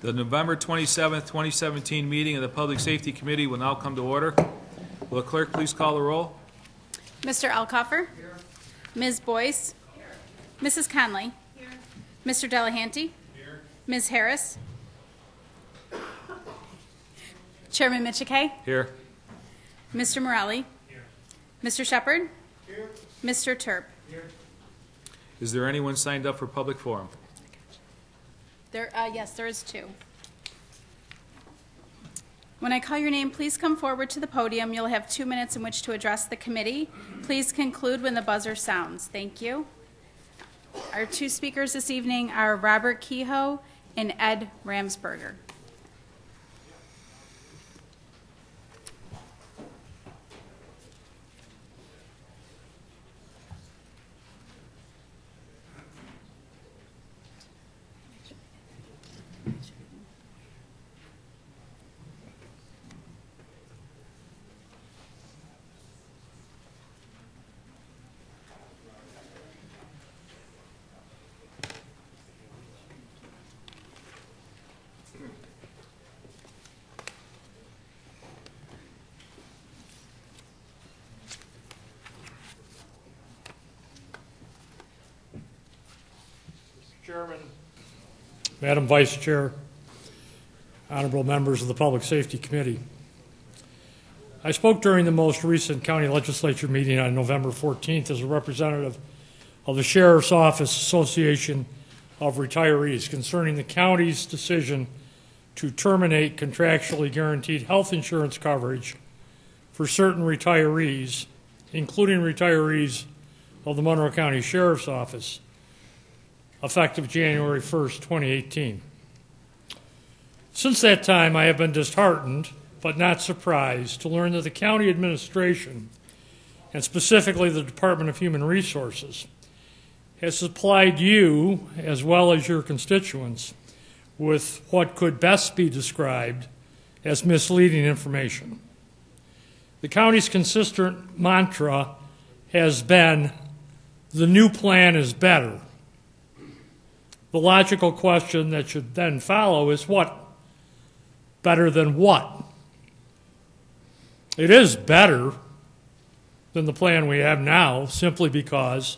The November 27th, 2017 meeting of the Public Safety Committee will now come to order. Will the clerk please call the roll? Mr. Elkoffer? Here. Ms. Boyce? Here. Mrs. Conley? Here. Mr. Delahanty? Here. Ms. Harris? Chairman Michike? Here. Mr. Morelli? Here. Mr. Shepard? Here. Mr. Terp? Here. Is there anyone signed up for public forum? Yes, there is two. When I call your name, please come forward to the podium. You'll have 2 minutes in which to address the committee. Please conclude when the buzzer sounds. Thank you. Our two speakers this evening are Robert Kehoe and Ed Ramsberger. Chairman, Madam Vice Chair, honorable members of the Public Safety Committee. I spoke during the most recent county legislature meeting on November 14th as a representative of the Sheriff's Office Association of Retirees concerning the county's decision to terminate contractually guaranteed health insurance coverage for certain retirees, including retirees of the Monroe County Sheriff's Office, effective January 1st, 2018. Since that time, I have been disheartened, but not surprised, to learn that the county administration, and specifically the Department of Human Resources, has supplied you, as well as your constituents, with what could best be described as misleading information. The county's consistent mantra has been, the new plan is better. The logical question that should then follow is what? Better than what? It is better than the plan we have now simply because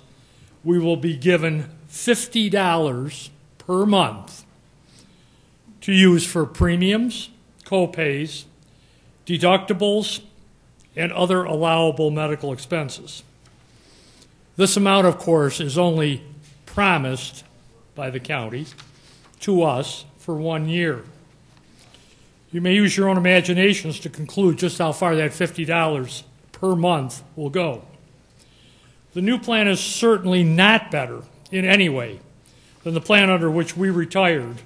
we will be given $50 per month to use for premiums, co-pays, deductibles, and other allowable medical expenses. This amount, of course, is only promised by the county to us for 1 year. You may use your own imaginations to conclude just how far that $50 per month will go. The new plan is certainly not better in any way than the plan under which we retired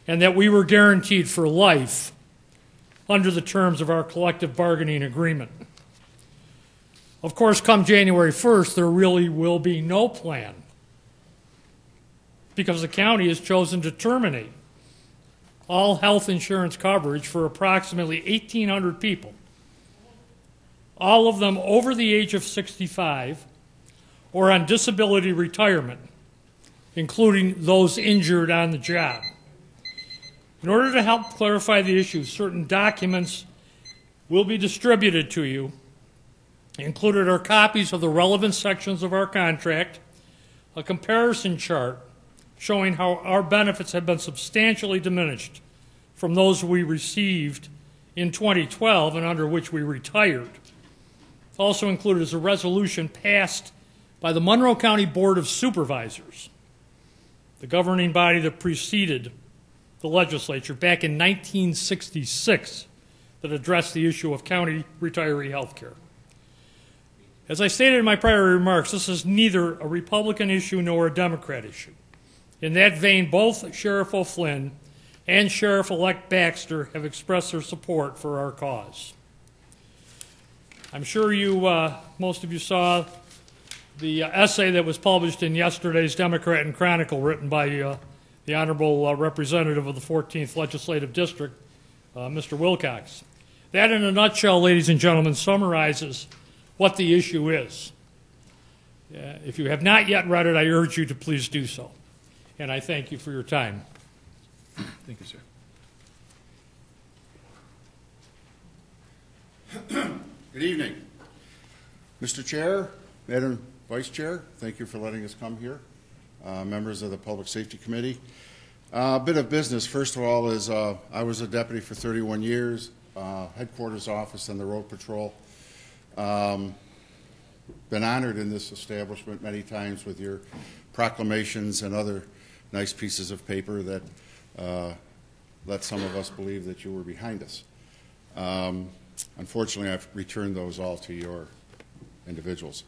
and that we were guaranteed for life under the terms of our collective bargaining agreement. Of course, come January 1st, there really will be no plan because the county has chosen to terminate all health insurance coverage for approximately 1,800 people, all of them over the age of 65 or on disability retirement, including those injured on the job. In order to help clarify the issue, certain documents will be distributed to you. Included are copies of the relevant sections of our contract, a comparison chart showing how our benefits have been substantially diminished from those we received in 2012 and under which we retired. Also included is a resolution passed by the Monroe County Board of Supervisors, the governing body that preceded the legislature back in 1966 that addressed the issue of county retiree health care. As I stated in my prior remarks, this is neither a Republican issue nor a Democrat issue. In that vein, both Sheriff O'Flynn and Sheriff-elect Baxter have expressed their support for our cause. I'm sure most of you saw the essay that was published in yesterday's Democrat and Chronicle written by the Honorable Representative of the 14th Legislative District, Mr. Wilcox. That, in a nutshell, ladies and gentlemen, summarizes what the issue is. If you have not yet read it, I urge you to please do so. And I thank you for your time. Thank you, sir. Good evening. Mr. Chair, Madam Vice Chair, thank you for letting us come here. Members of the Public Safety Committee. A bit of business, first of all, is I was a deputy for 31 years, headquarters office and the road patrol. Been honored in this establishment many times with your proclamations and other nice pieces of paper that let some of us believe that you were behind us. Unfortunately, I've returned those all to your individuals.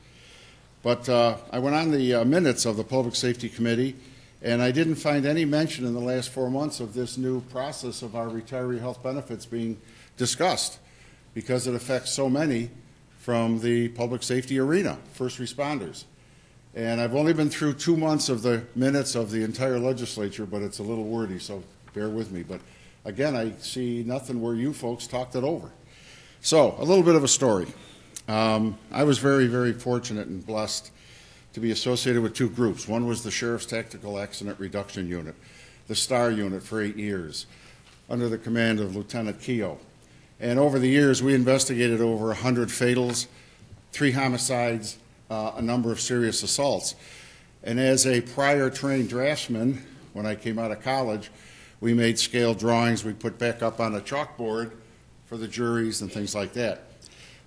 But I went on the minutes of the Public Safety Committee, and I didn't find any mention in the last 4 months of this new process of our retiree health benefits being discussed, because it affects so many from the public safety arena, first responders. And I've only been through 2 months of the minutes of the entire legislature, but it's a little wordy, so bear with me. But again, I see nothing where you folks talked it over. So, a little bit of a story. I was very, very fortunate and blessed to be associated with 2 groups. One was the Sheriff's Tactical Accident Reduction Unit, the STAR unit for 8 years, under the command of Lieutenant Keogh. And over the years, we investigated over 100 fatals, 3 homicides, a number of serious assaults. And as a prior trained draftsman, when I came out of college, we made scale drawings we put back up on a chalkboard for the juries and things like that.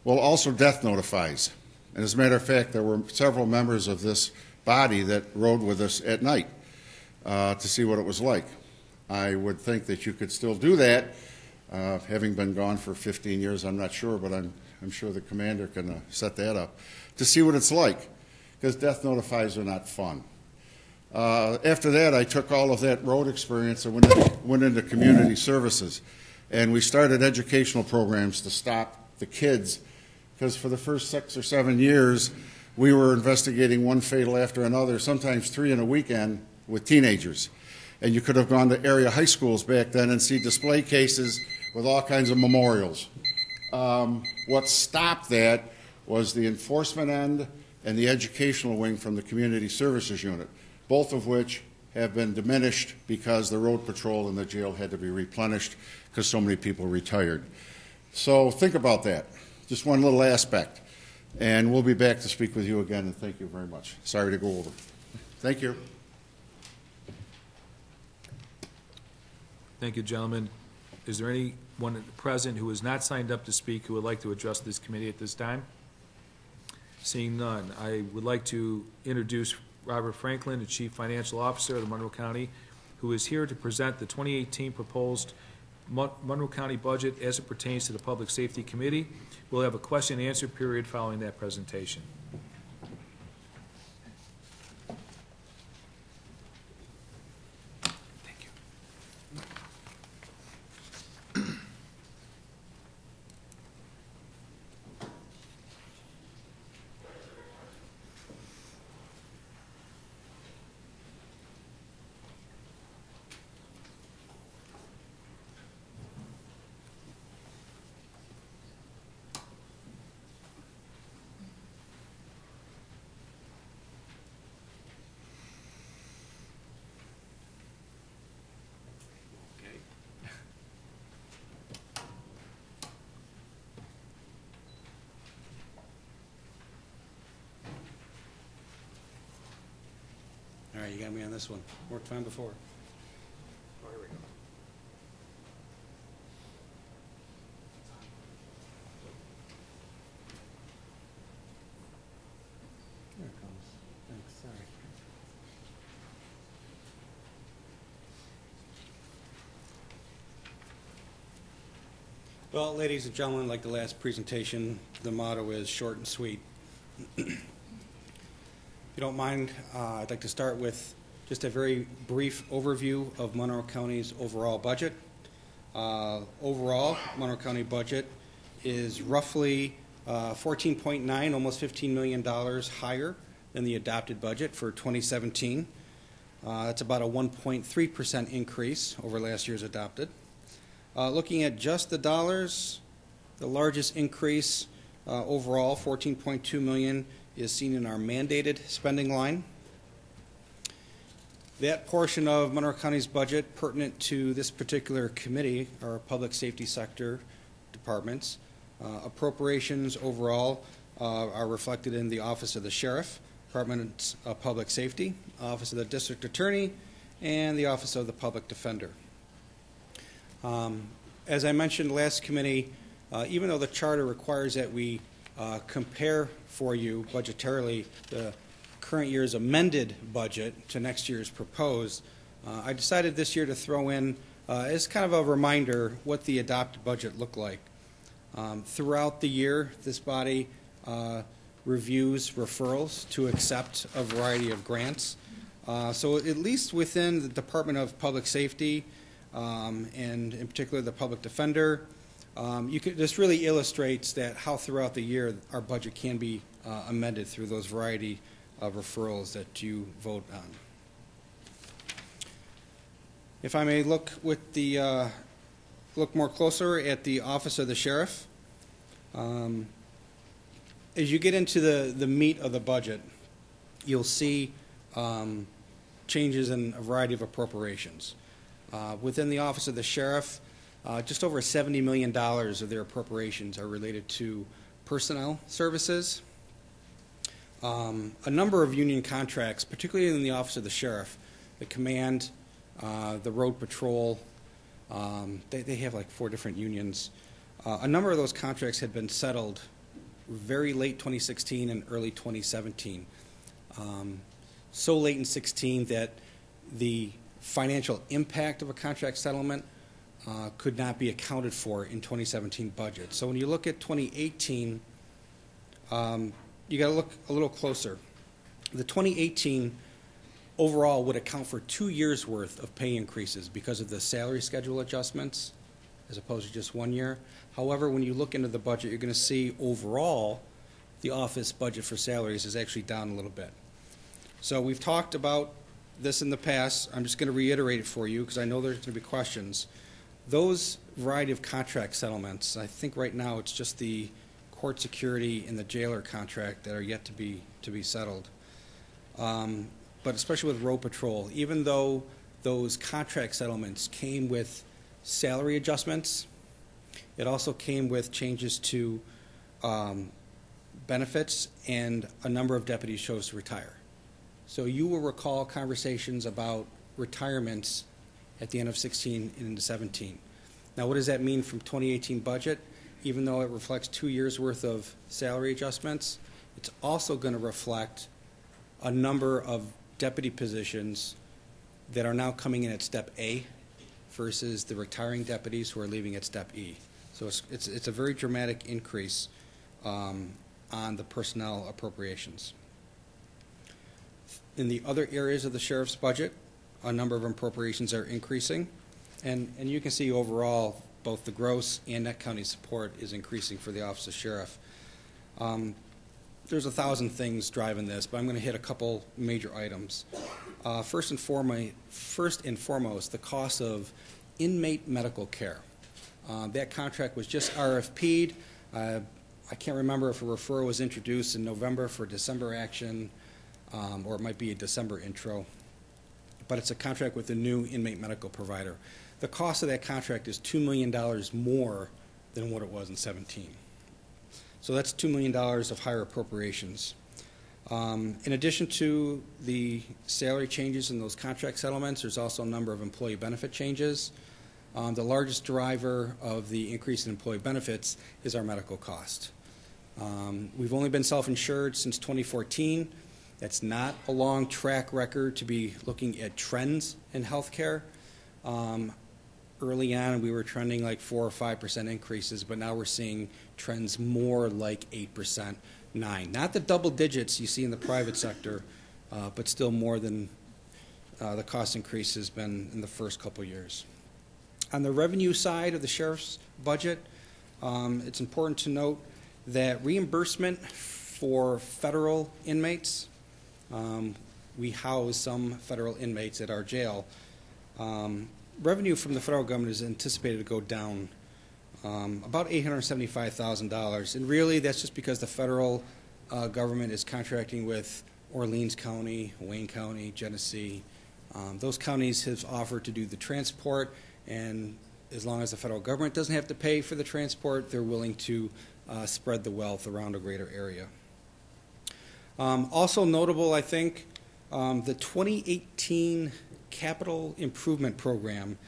Well, also death notifies. And as a matter of fact, there were several members of this body that rode with us at night to see what it was like. I would think that you could still do that. Having been gone for 15 years, I'm not sure, but I'm sure the commander can set that up to see what it's like, because death notifies are not fun. After that, I took all of that road experience and went into community services, and we started educational programs to stop the kids, because for the first 6 or 7 years, we were investigating one fatal after another, sometimes 3 in a weekend with teenagers. And you could have gone to area high schools back then and see display cases with all kinds of memorials. What stopped that was the enforcement end and the educational wing from the community services unit, both of which have been diminished because the road patrol and the jail had to be replenished because so many people retired. So think about that. Just one little aspect. And we'll be back to speak with you again, and thank you very much. Sorry to go over. Thank you. Thank you, gentlemen. Is there anyone present who is not signed up to speak who would like to address this committee at this time? Seeing none, I would like to introduce Robert Franklin, the Chief Financial Officer of the Monroe County, who is here to present the 2018 proposed Monroe County budget as it pertains to the Public Safety Committee. We'll have a question and answer period following that presentation. Thank you. All right, you got me on this one. Worked fine before. Oh, here we go. There it comes. Thanks, sorry. Well, ladies and gentlemen, like the last presentation, the motto is short and sweet. If you don't mind, I'd like to start with just a very brief overview of Monroe County's overall budget. Overall, Monroe County budget is roughly 14.9, almost $15 million higher than the adopted budget for 2017. That's about a 1.3% increase over last year's adopted. Looking at just the dollars, the largest increase overall, $14.2 million, is seen in our mandated spending line. That portion of Monroe County's budget pertinent to this particular committee, our public safety sector departments, Appropriations overall are reflected in the Office of the Sheriff, Department of Public Safety, Office of the District Attorney, and the Office of the Public Defender. As I mentioned last committee, even though the charter requires that we compare for you budgetarily the current year's amended budget to next year's proposed, I decided this year to throw in, as kind of a reminder, what the adopted budget looked like. Throughout the year, this body reviews referrals to accept a variety of grants. So at least within the Department of Public Safety, and in particular the Public Defender, this really illustrates that how throughout the year our budget can be amended through those variety of referrals that you vote on. If I may look more closer at the Office of the Sheriff, as you get into the meat of the budget, you'll see changes in a variety of appropriations. Within the Office of the Sheriff, just over $70 million of their appropriations are related to personnel services. A number of union contracts, particularly in the Office of the Sheriff, the command, the road patrol, they have like 4 different unions. A number of those contracts had been settled very late 2016 and early 2017. So late in 16 that the financial impact of a contract settlement could not be accounted for in 2017 budget. So when you look at 2018, you got to look a little closer. The 2018 overall would account for 2 years' worth of pay increases because of the salary schedule adjustments as opposed to just 1 year. However, when you look into the budget, you're going to see overall the office budget for salaries is actually down a little bit. So we've talked about this in the past. I'm just going to reiterate it for you because I know there's going to be questions. Those variety of contract settlements, I think right now it's just the court security and the jailer contract that are yet to be settled. But especially with road patrol, even though those contract settlements came with salary adjustments, it also came with changes to benefits, and a number of deputies chose to retire. So you will recall conversations about retirements at the end of 16 and into 17. Now, what does that mean from 2018 budget? Even though it reflects 2 years' worth of salary adjustments, it's also going to reflect a number of deputy positions that are now coming in at step A versus the retiring deputies who are leaving at step E. So it's a very dramatic increase on the personnel appropriations. In the other areas of the sheriff's budget, a number of appropriations are increasing, and you can see overall both the gross and net county support is increasing for the Office of Sheriff. There's 1,000 things driving this, but I'm going to hit a couple major items. First and foremost, the cost of inmate medical care. That contract was just RFP'd. I can't remember if a referral was introduced in November for December action, or it might be a December intro. But it's a contract with a new inmate medical provider. The cost of that contract is $2 million more than what it was in 17. So that's $2 million of higher appropriations. In addition to the salary changes in those contract settlements, there's also a number of employee benefit changes. The largest driver of the increase in employee benefits is our medical cost. We've only been self-insured since 2014. That's not a long track record to be looking at trends in healthcare. Early on, we were trending like 4 or 5% increases, but now we're seeing trends more like 8%, 9%. Not the double digits you see in the private sector, but still more than the cost increase has been in the first couple years. On the revenue side of the sheriff's budget, it's important to note that reimbursement for federal inmates, we house some federal inmates at our jail. Revenue from the federal government is anticipated to go down about $875,000. And really, that's just because the federal government is contracting with Orleans County, Wayne County, Genesee. Those counties have offered to do the transport and as long as the federal government doesn't have to pay for the transport, they're willing to spread the wealth around a greater area. Also notable, I think, the 2018 Capital Improvement Program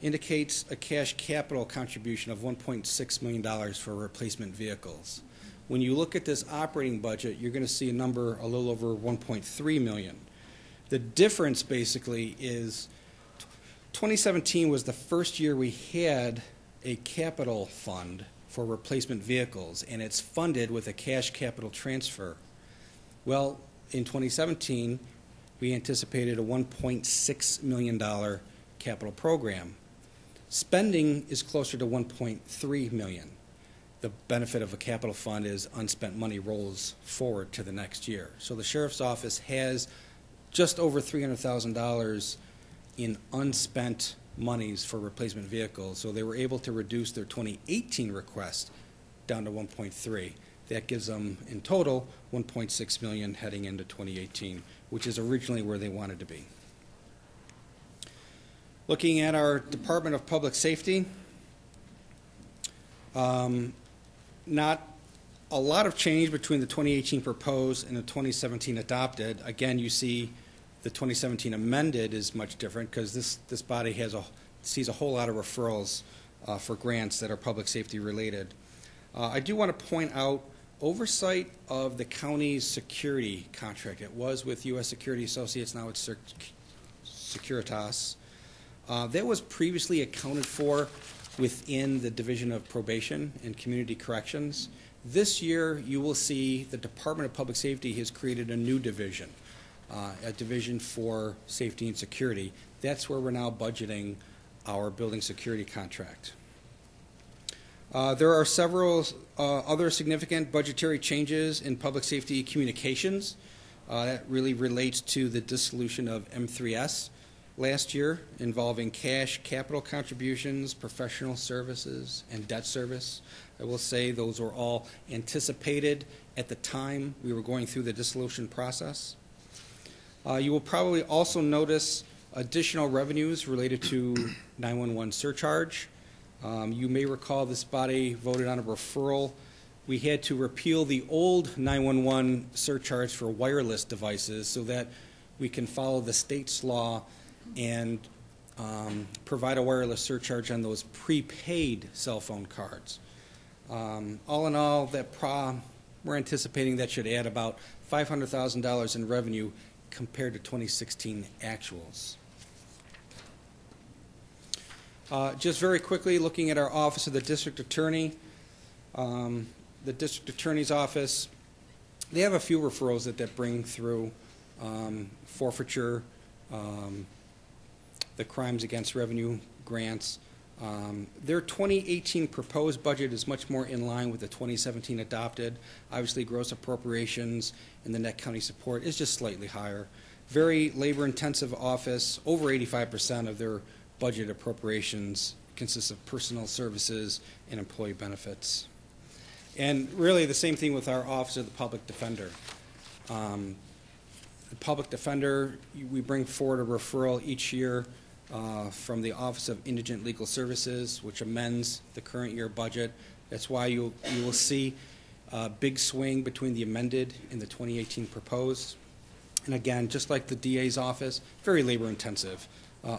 indicates a cash capital contribution of $1.6 million for replacement vehicles. When you look at this operating budget, you're going to see a number a little over $1.3 million. The difference basically is 2017 was the first year we had a capital fund for replacement vehicles, and it's funded with a cash capital transfer. Well, in 2017, we anticipated a $1.6 million capital program. Spending is closer to $1.3 million. The benefit of a capital fund is unspent money rolls forward to the next year. So the Sheriff's Office has just over $300,000 in unspent monies for replacement vehicles. So they were able to reduce their 2018 request down to 1.3. That gives them, in total, 1.6 million heading into 2018, which is originally where they wanted to be. Looking at our Department of Public Safety, not a lot of change between the 2018 proposed and the 2017 adopted. Again, you see the 2017 amended is much different because this body sees a whole lot of referrals for grants that are public safety related. I do want to point out oversight of the county's security contract. It was with U.S. Security Associates, now it's Securitas. That was previously accounted for within the Division of Probation and Community Corrections. This year, you will see the Department of Public Safety has created a new division, a division for safety and security. That's where we're now budgeting our building security contract. There are several other significant budgetary changes in public safety communications. That really relates to the dissolution of M3S last year, involving cash, capital contributions, professional services, and debt service. I will say those were all anticipated at the time we were going through the dissolution process. You will probably also notice additional revenues related to 911 surcharge. You may recall this body voted on a referral. We had to repeal the old 911 surcharge for wireless devices so that we can follow the state's law and provide a wireless surcharge on those prepaid cell phone cards. All in all, we're anticipating that should add about $500,000 in revenue compared to 2016 actuals. Just very quickly, looking at our Office of the District Attorney, the District Attorney's Office, they have a few referrals that bring through forfeiture, the crimes against revenue grants. Their 2018 proposed budget is much more in line with the 2017 adopted. Obviously, gross appropriations and the net county support is just slightly higher. Very labor-intensive office. Over 85% of their budget appropriations consists of personal services and employee benefits. And really the same thing with our Office of the Public Defender. The Public Defender, we bring forward a referral each year from the Office of Indigent Legal Services, which amends the current year budget. That's why you will see a big swing between the amended and the 2018 proposed. And again, just like the DA's office, very labor intensive.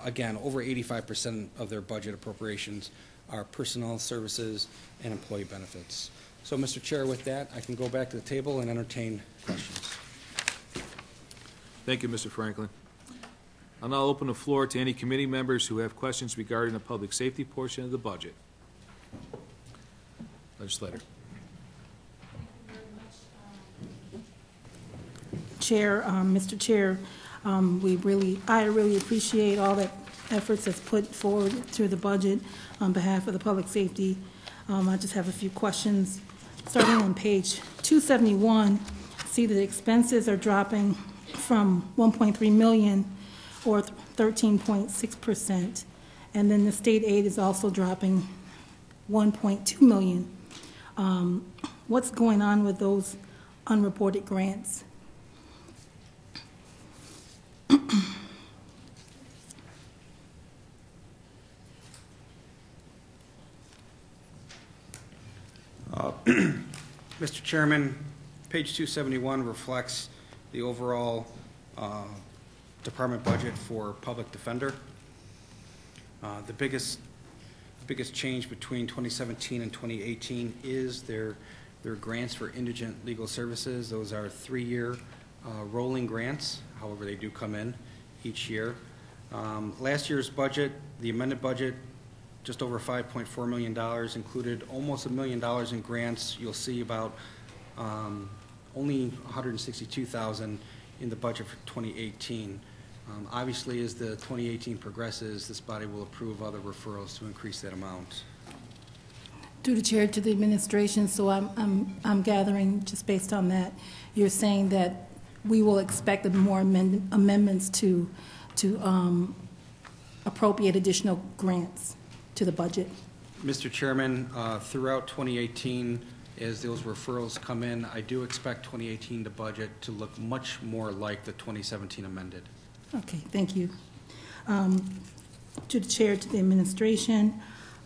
Again, over 85% of their budget appropriations are personnel services and employee benefits. So, Mr. Chair, with that, I can go back to the table and entertain questions. Thank you, Mr. Franklin. I'll now open the floor to any committee members who have questions regarding the public safety portion of the budget. Legislator. Chair, Mr. Chair, I really appreciate all the efforts that's put forward to the budget on behalf of the public safety. I just have a few questions. Starting on page 271, see that expenses are dropping from 1.3 million or 13.6%, and then the state aid is also dropping 1.2 million. What's going on with those unreported grants? Mr. Chairman, page 271 reflects the overall department budget for public defender. The biggest change between 2017 and 2018 is their grants for indigent legal services. Those are 3-year rolling grants. However, they do come in each year. Last year's budget, the amended budget, just over $5.4 million, included almost $1 million in grants. You'll see about only $162,000 in the budget for 2018. Obviously, as the 2018 progresses, this body will approve other referrals to increase that amount. Through the chair to the administration, so I'm gathering, just based on that, you're saying that we will expect more amendments to appropriate additional grants to the budget. Mr. Chairman, throughout 2018, as those referrals come in, I do expect 2018 the budget to look much more like the 2017 amended. Okay, thank you. To the chair, to the administration,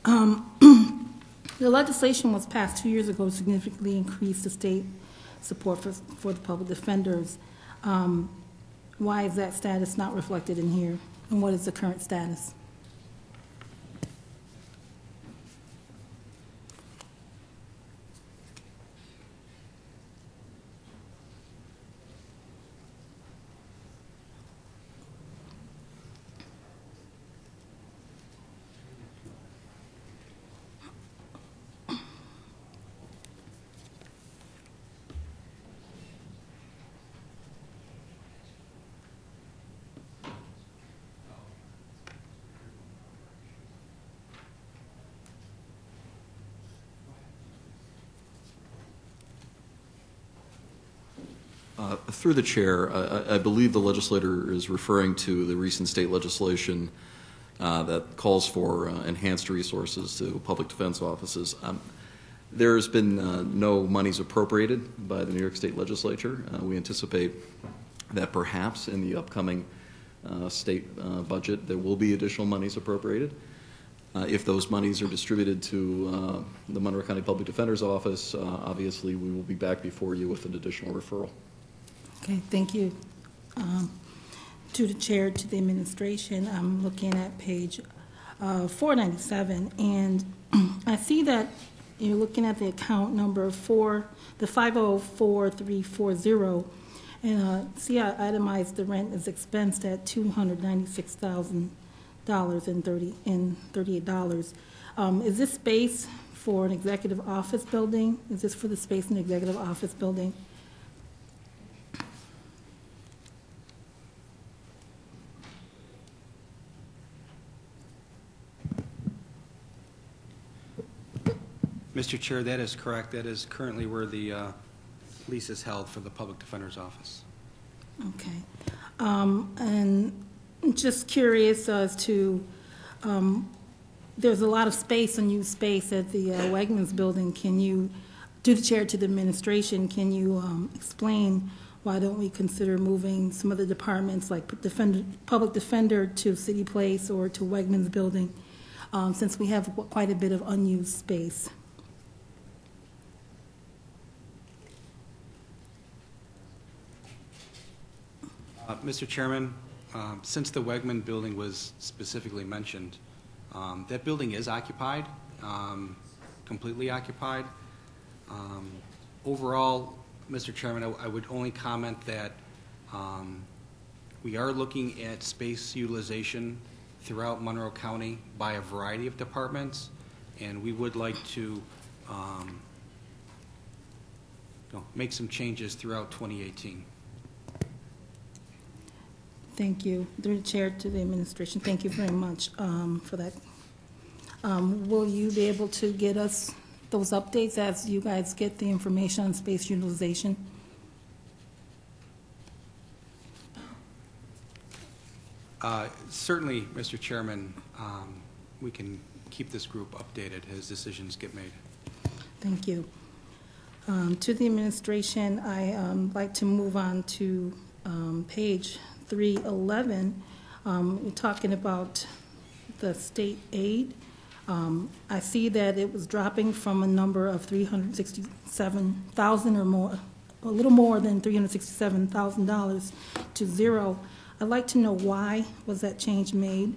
the legislation was passed 2 years ago to significantly increase the state support for the public defenders. Why is that status not reflected in here? And what is the current status? Through the chair, I believe the legislator is referring to the recent state legislation that calls for enhanced resources to public defense offices. There has been no monies appropriated by the New York State Legislature. We anticipate that perhaps in the upcoming state budget there will be additional monies appropriated. If those monies are distributed to the Monroe County Public Defender's Office, obviously we will be back before you with an additional referral. Okay, thank you. To the chair, to the administration, I'm looking at page 497, and I see that you're looking at the account number 4, the 504340, and see I itemized the rent is expensed at $296,000.38. Is this space for an executive office building? Is this for the space in the executive office building? Mr. Chair, that is correct. That is currently where the lease is held for the Public Defender's Office. Okay. And just curious as to, there's a lot of space, unused space at the Wegmans building. Can you, to the chair, to the administration, can you explain why don't we consider moving some of the departments like public defender to City Place or to Wegmans building, since we have quite a bit of unused space? Mr. Chairman, since the Wegman building was specifically mentioned, that building is occupied, completely occupied. Overall, Mr. Chairman, I would only comment that we are looking at space utilization throughout Monroe County by a variety of departments, and we would like to make some changes throughout 2018. Thank you. Through the chair to the administration, thank you very much for that. Will you be able to get us those updates as you guys get the information on space utilization? Certainly, Mr. Chairman, we can keep this group updated as decisions get made. Thank you. To the administration, I'd like to move on to page 311. We're talking about the state aid. I see that it was dropping from a number of 367,000 or more, a little more than $367,000 to zero. I'd like to know why was that change made?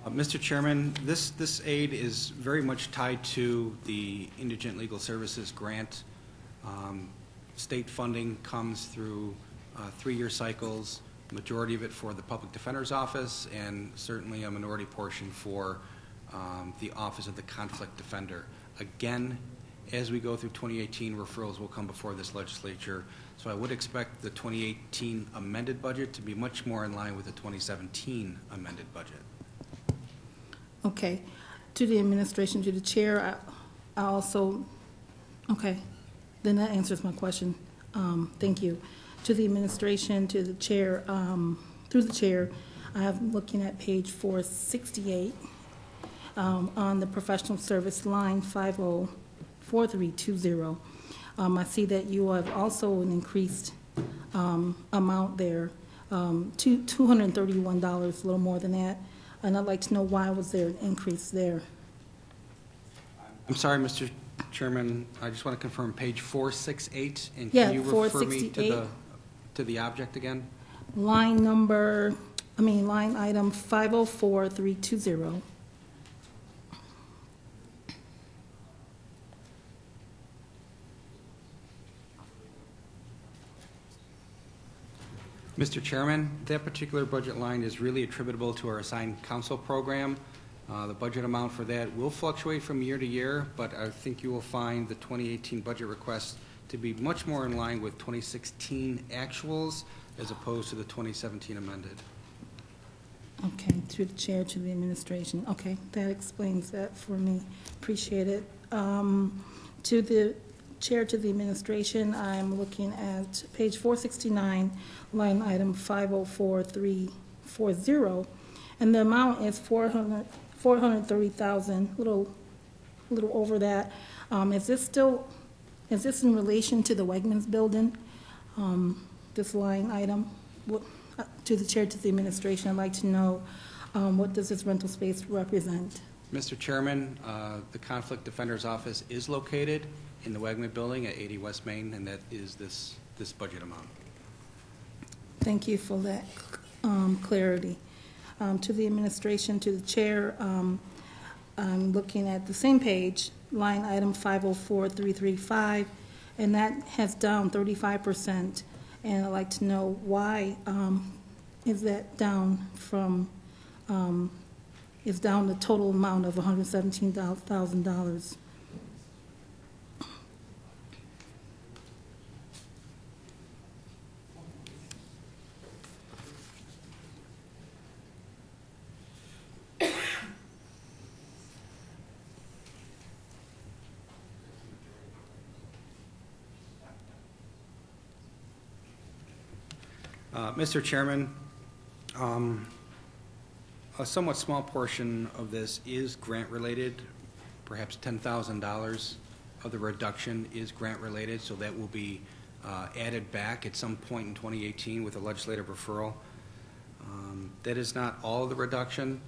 Mr. Chairman, this aid is very much tied to the Indigent Legal Services grant. State funding comes through 3-year cycles, majority of it for the Public Defender's Office, and certainly a minority portion for the Office of the Conflict Defender. Again, as we go through 2018, referrals will come before this legislature, so I would expect the 2018 amended budget to be much more in line with the 2017 amended budget. Okay. To the administration, to the chair, I also, okay, then that answers my question. Thank you. To the administration, to the chair, through the chair, I'm looking at page 468 on the professional service line 504320. I see that you have also an increased amount there, $231, a little more than that. And I'd like to know why was there an increase there? I'm sorry, Mr. Chairman, I just want to confirm page 468, and Yeah, can you refer me 468. to the object again? Line item 504320. Mr. Chairman, that particular budget line is really attributable to our assigned counsel program. The budget amount for that will fluctuate from year to year, but I think you will find the 2018 budget request to be much more in line with 2016 actuals as opposed to the 2017 amended. Okay, to the chair, to the administration. Okay, that explains that for me. Appreciate it. To the chair, to the administration, I'm looking at page 469, line item 504340, and the amount is $430,000, a little over that. Is this in relation to the Wegmans building? This line item? To the chair, to the administration, I'd like to know what does this rental space represent? Mr. Chairman, the Conflict Defender's Office is located in the Wegman Building at 80 West Main, and that is this budget amount. Thank you for that clarity. To the administration, to the chair, I'm looking at the same page, line item 504335, and that has down 35%. And I'd like to know why is that down from, is down the total amount of $117,000. Mr. Chairman, a somewhat small portion of this is grant-related. Perhaps $10,000 of the reduction is grant-related, so that will be added back at some point in 2018 with a legislative referral. That is not all of the reduction.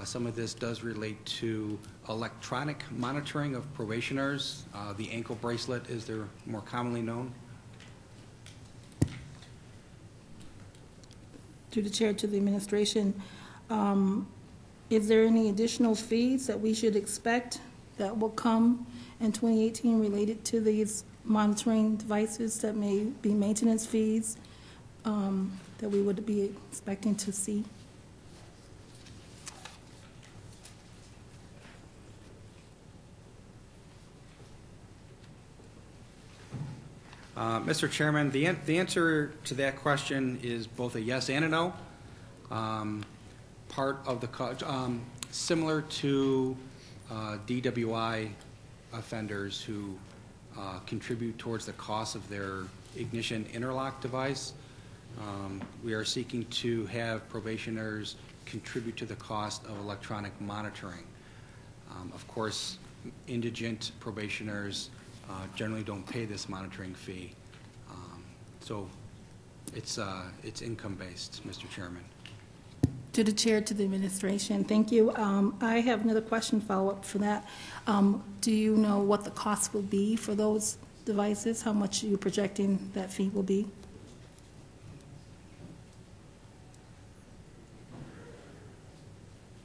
Some of this does relate to electronic monitoring of probationers, the ankle bracelet as they're more commonly known. To the chair, to the administration, is there any additional fees that we should expect that will come in 2018 related to these monitoring devices that may be maintenance fees that we would be expecting to see? Mr. Chairman, the answer to that question is both a yes and a no. Part of the similar to DWI offenders who contribute towards the cost of their ignition interlock device, we are seeking to have probationers contribute to the cost of electronic monitoring. Of course, indigent probationers generally don't pay this monitoring fee. So it's income-based, Mr. Chairman. To the chair, to the administration, thank you. I have another question follow-up for that. Do you know what the cost will be for those devices? How much you're projecting that fee will be?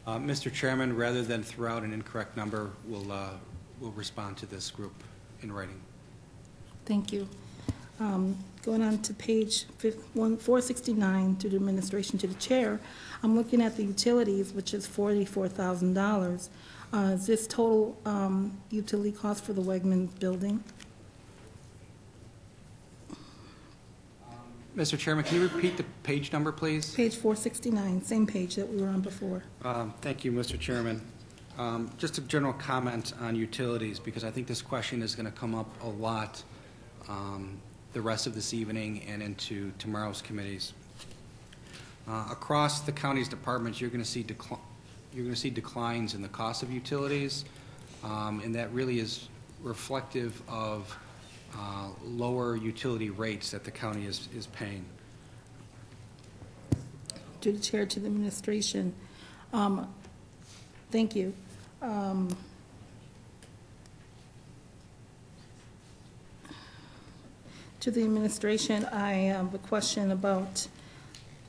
Mr. Chairman, rather than throw out an incorrect number, we'll respond to this group in writing. Thank you. Going on to page 469, to the administration, to the chair, I'm looking at the utilities, which is $44,000. Is this total utility cost for the Wegmans building? Mr. Chairman, can you repeat the page number, please? Page 469, same page that we were on before. Thank you, Mr. Chairman. Just a general comment on utilities, because I think this question is going to come up a lot the rest of this evening and into tomorrow's committees. Across the county's departments, you're going to see declines in the cost of utilities, and that really is reflective of lower utility rates that the county is paying. To the chair, to the administration. Thank you. To the administration, I have a question about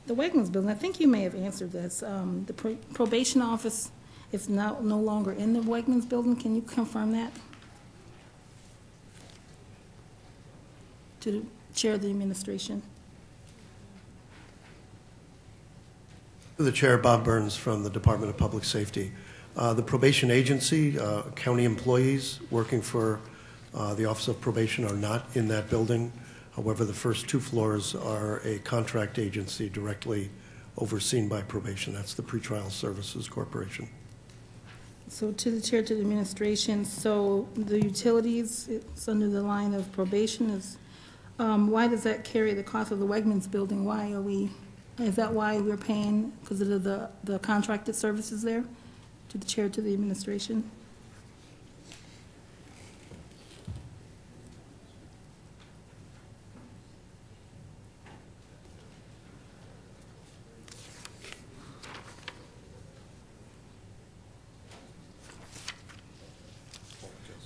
the Wegmans building. I think you may have answered this. The probation office is now no longer in the Wegmans building. Can you confirm that? To the chair of the administration. To the chair, Bob Burns from the Department of Public Safety. The probation agency, county employees working for the Office of Probation are not in that building. However, the first 2 floors are a contract agency directly overseen by probation. That's the Pretrial Services Corporation. So to the chair, to the administration, so the utilities, it's under the line of probation. Is why does that carry the cost of the Wegmans building? Why are we, is that why we're paying, because of the contracted services there? To the chair, to the administration.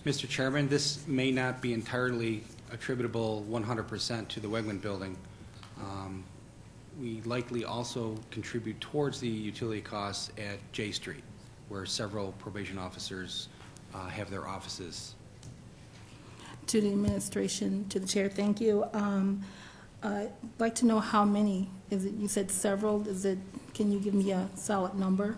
Mr. Chairman, this may not be entirely attributable 100% to the Wegman building. We likely also contribute towards the utility costs at J Street, where several probation officers have their offices. To the administration, to the chair, thank you. I'd like to know how many. Is it, you said several, is it, can you give me a solid number?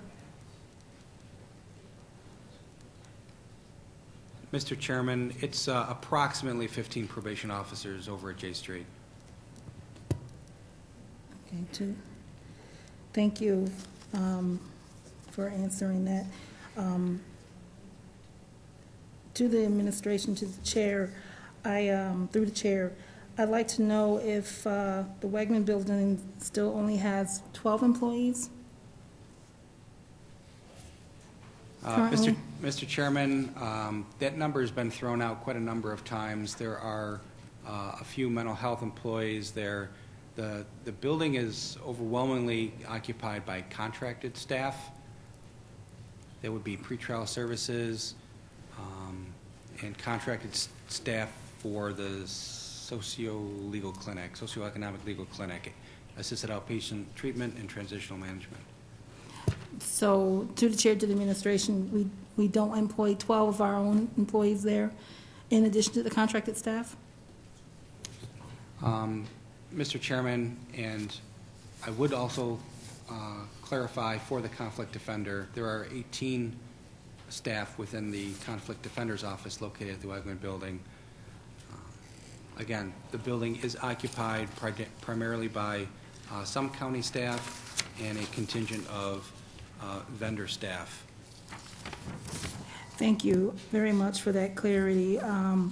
Mr. Chairman, it's approximately 15 probation officers over at J Street. Okay, thank you for answering that. To the administration, to the chair, through the chair, I'd like to know if the Wegman building still only has 12 employees? Mr. Chairman, that number has been thrown out quite a number of times. There are a few mental health employees there. The building is overwhelmingly occupied by contracted staff. That would be pretrial services and contracted staff for the socioeconomic legal clinic, assisted outpatient treatment, and transitional management. So, to the chair, to the administration, we don't employ 12 of our own employees there, in addition to the contracted staff? Mr. Chairman, and I would also clarify for the conflict defender, there are 18 staff within the conflict defender's office located at the Wegman building. Again, the building is occupied primarily by some county staff and a contingent of vendor staff. Thank you very much for that clarity. I'd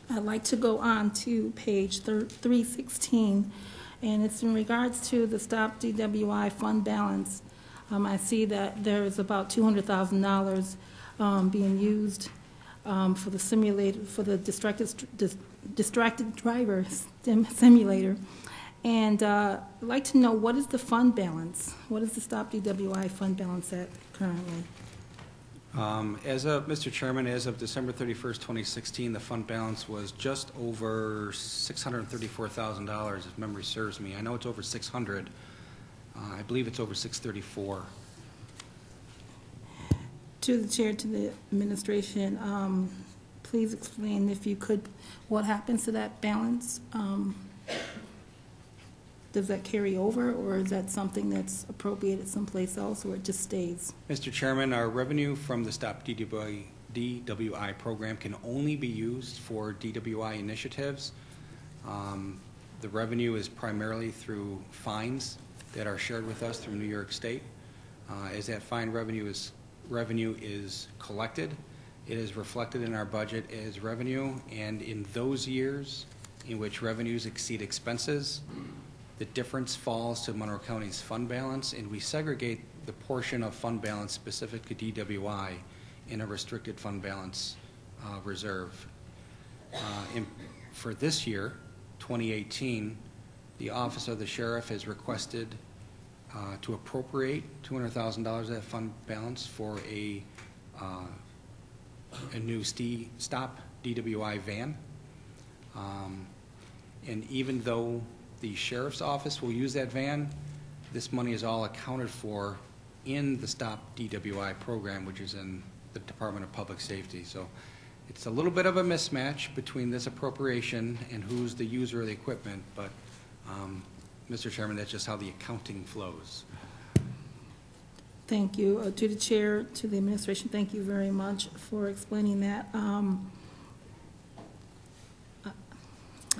like to go on to page 316, and it's in regards to the Stop DWI fund balance. I see that there is about $200,000 being used for the simulator, for the distracted driver simulator, And I'd like to know, what is the fund balance? What is the Stop DWI fund balance at currently? Mr. Chairman, as of December 31st, 2016, the fund balance was just over $634,000, if memory serves me. I know it's over 600. I believe it's over 634. To the chair, to the administration, please explain, if you could, what happens to that balance? Does that carry over, or is that something that's appropriated someplace else, or it just stays? Mr. Chairman, our revenue from the Stop DWI program can only be used for DWI initiatives. The revenue is primarily through fines that are shared with us through New York State. As that fine revenue is collected, it is reflected in our budget as revenue, and in those years in which revenues exceed expenses, the difference falls to Monroe County's fund balance, and we segregate the portion of fund balance specific to DWI in a restricted fund balance reserve. For this year, 2018, the Office of the Sheriff has requested to appropriate $200,000 of that fund balance for a new Stop DWI van. And even though the Sheriff's Office will use that van, this money is all accounted for in the Stop DWI program, which is in the Department of Public Safety. So it's a little bit of a mismatch between this appropriation and who's the user of the equipment, but Mr. Chairman, that's just how the accounting flows. Thank you. To the chair, to the administration, thank you very much for explaining that.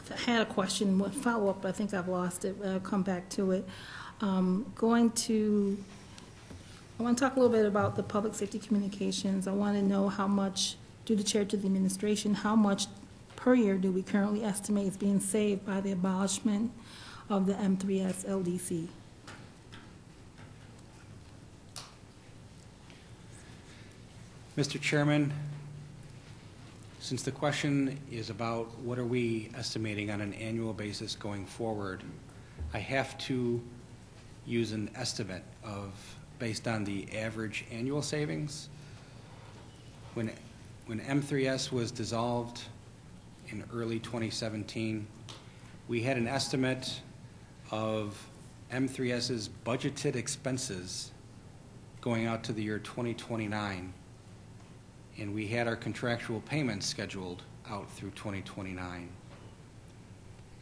I had a question, one follow-up, but I think I've lost it. I'll come back to it. I want to talk a little bit about the public safety communications. I want to know how much, to the chair, to the administration, how much per year do we currently estimate is being saved by the abolishment of the M3S LDC? Mr. Chairman, since the question is about what are we estimating on an annual basis going forward, I have to use an estimate based on the average annual savings. When M3S was dissolved in early 2017, we had an estimate of M3S's budgeted expenses going out to the year 2029. And we had our contractual payments scheduled out through 2029.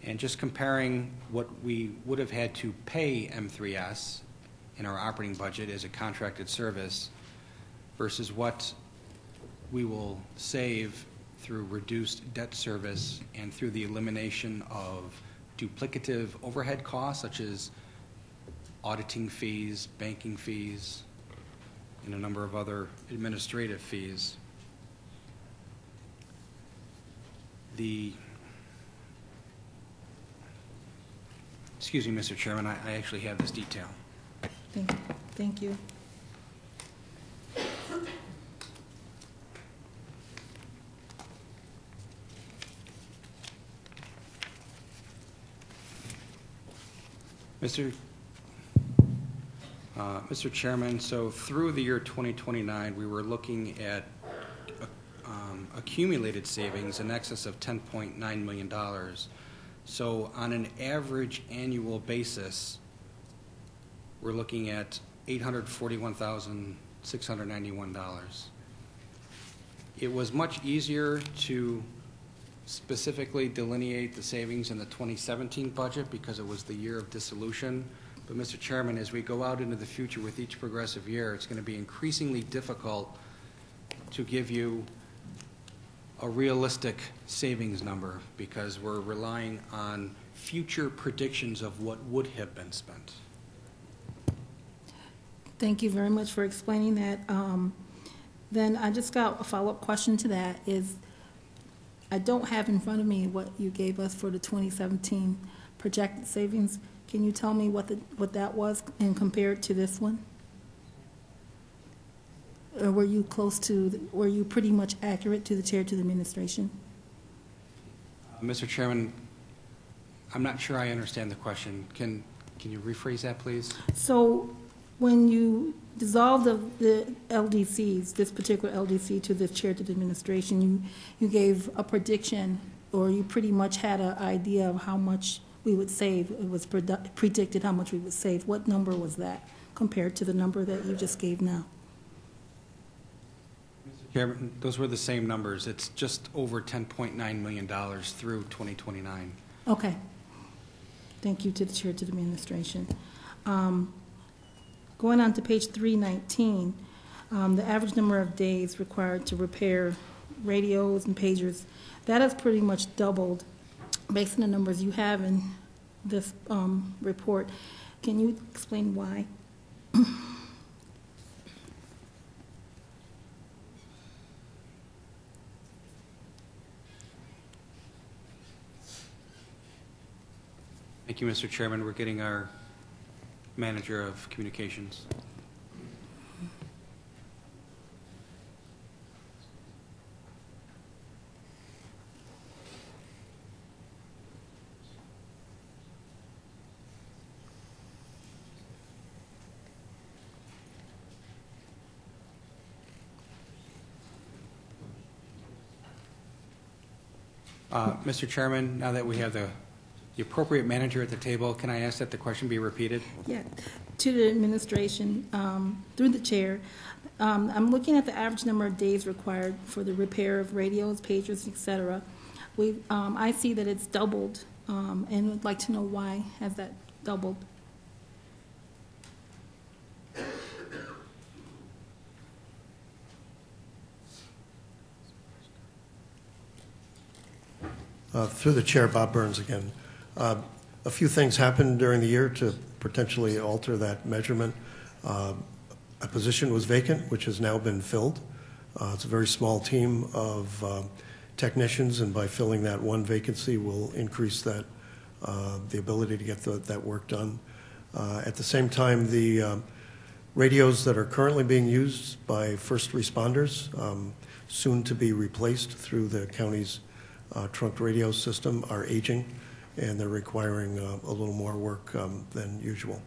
And just comparing what we would have had to pay M3S in our operating budget as a contracted service versus what we will save through reduced debt service and through the elimination of duplicative overhead costs such as auditing fees, banking fees, and a number of other administrative fees. Excuse me, Mr. Chairman, I actually have this detail. Thank you. Mr. Chairman, so through the year 2029, we were looking at accumulated savings in excess of $10.9 million. So on an average annual basis, we're looking at $841,691. It was much easier to specifically delineate the savings in the 2017 budget because it was the year of dissolution. But Mr. Chairman, as we go out into the future with each progressive year, it's going to be increasingly difficult to give you a realistic savings number because we're relying on future predictions of what would have been spent. Thank you very much for explaining that. Then I just got a follow-up question to that is, I don't have in front of me what you gave us for the 2017 projected savings. Can you tell me what that was and compare it to this one? Or were you were you pretty much accurate to the chair, to the administration? Mr. Chairman, I'm not sure I understand the question. Can you rephrase that, please? So when you dissolved the LDCs, this particular LDC to the chair to the administration, you gave a prediction, or you pretty much had an idea of how much we would save. It was predicted how much we would save. What number was that compared to the number that you just gave now? Mr. Chairman, those were the same numbers. It's just over $10.9 million through 2029. Okay. Thank you to the chair to the administration. Going on to page 319, the average number of days required to repair radios and pagers, that has pretty much doubled based on the numbers you have in this report. Can you explain why? Thank you, Mr. Chairman. We're getting our manager of communications. Mr. Chairman, now that we have the appropriate manager at the table, can I ask that the question be repeated? Yeah, to the administration, through the chair, I'm looking at the average number of days required for the repair of radios, pagers, et cetera. I see that it's doubled, and would like to know why has that doubled? Through the chair, Bob Burns again. A few things happened during the year to potentially alter that measurement. A position was vacant, which has now been filled. It's a very small team of technicians, and by filling that one vacancy, we'll increase that the ability to get that work done. At the same time, the radios that are currently being used by first responders, soon to be replaced through the county's trunked radio system, are aging, and they're requiring a little more work than usual.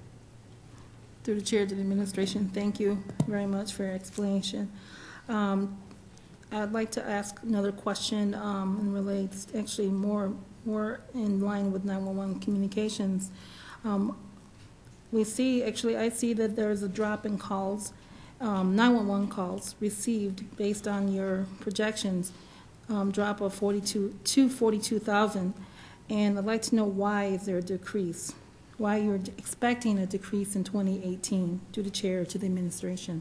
Through the chair to the administration, thank you very much for your explanation. I'd like to ask another question and relates actually more in line with 911 communications. I see that there's a drop in calls, 911 calls received based on your projections, drop of 42,000. And I'd like to know why is there a decrease? Why you're expecting a decrease in 2018 due to chair to the administration?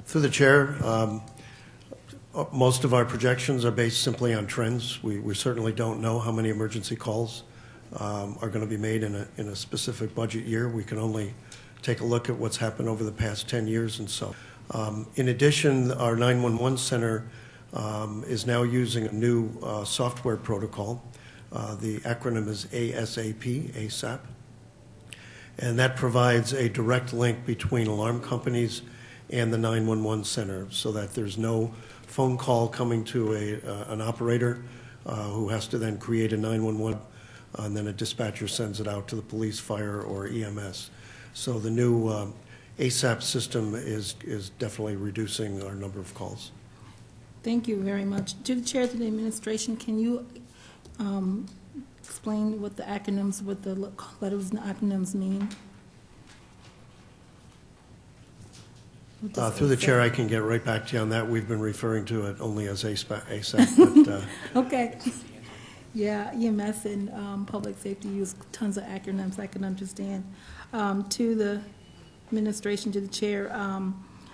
Through the chair, most of our projections are based simply on trends. We certainly don't know how many emergency calls are going to be made in a specific budget year. We can only take a look at what's happened over the past 10 years and so. In addition, our 911 center is now using a new software protocol. The acronym is ASAP, and that provides a direct link between alarm companies and the 911 center, so that there's no phone call coming to an operator who has to then create a 911, and then a dispatcher sends it out to the police, fire, or EMS. So the new ASAP system is definitely reducing our number of calls. Thank you very much. To the chair to the administration, can you explain what the acronyms, what the letters and acronyms mean? Through the chair, I can get right back to you on that. We've been referring to it only as ASAP. But, okay. Yeah, EMS and public safety use tons of acronyms I can understand. To the administration, to the chair,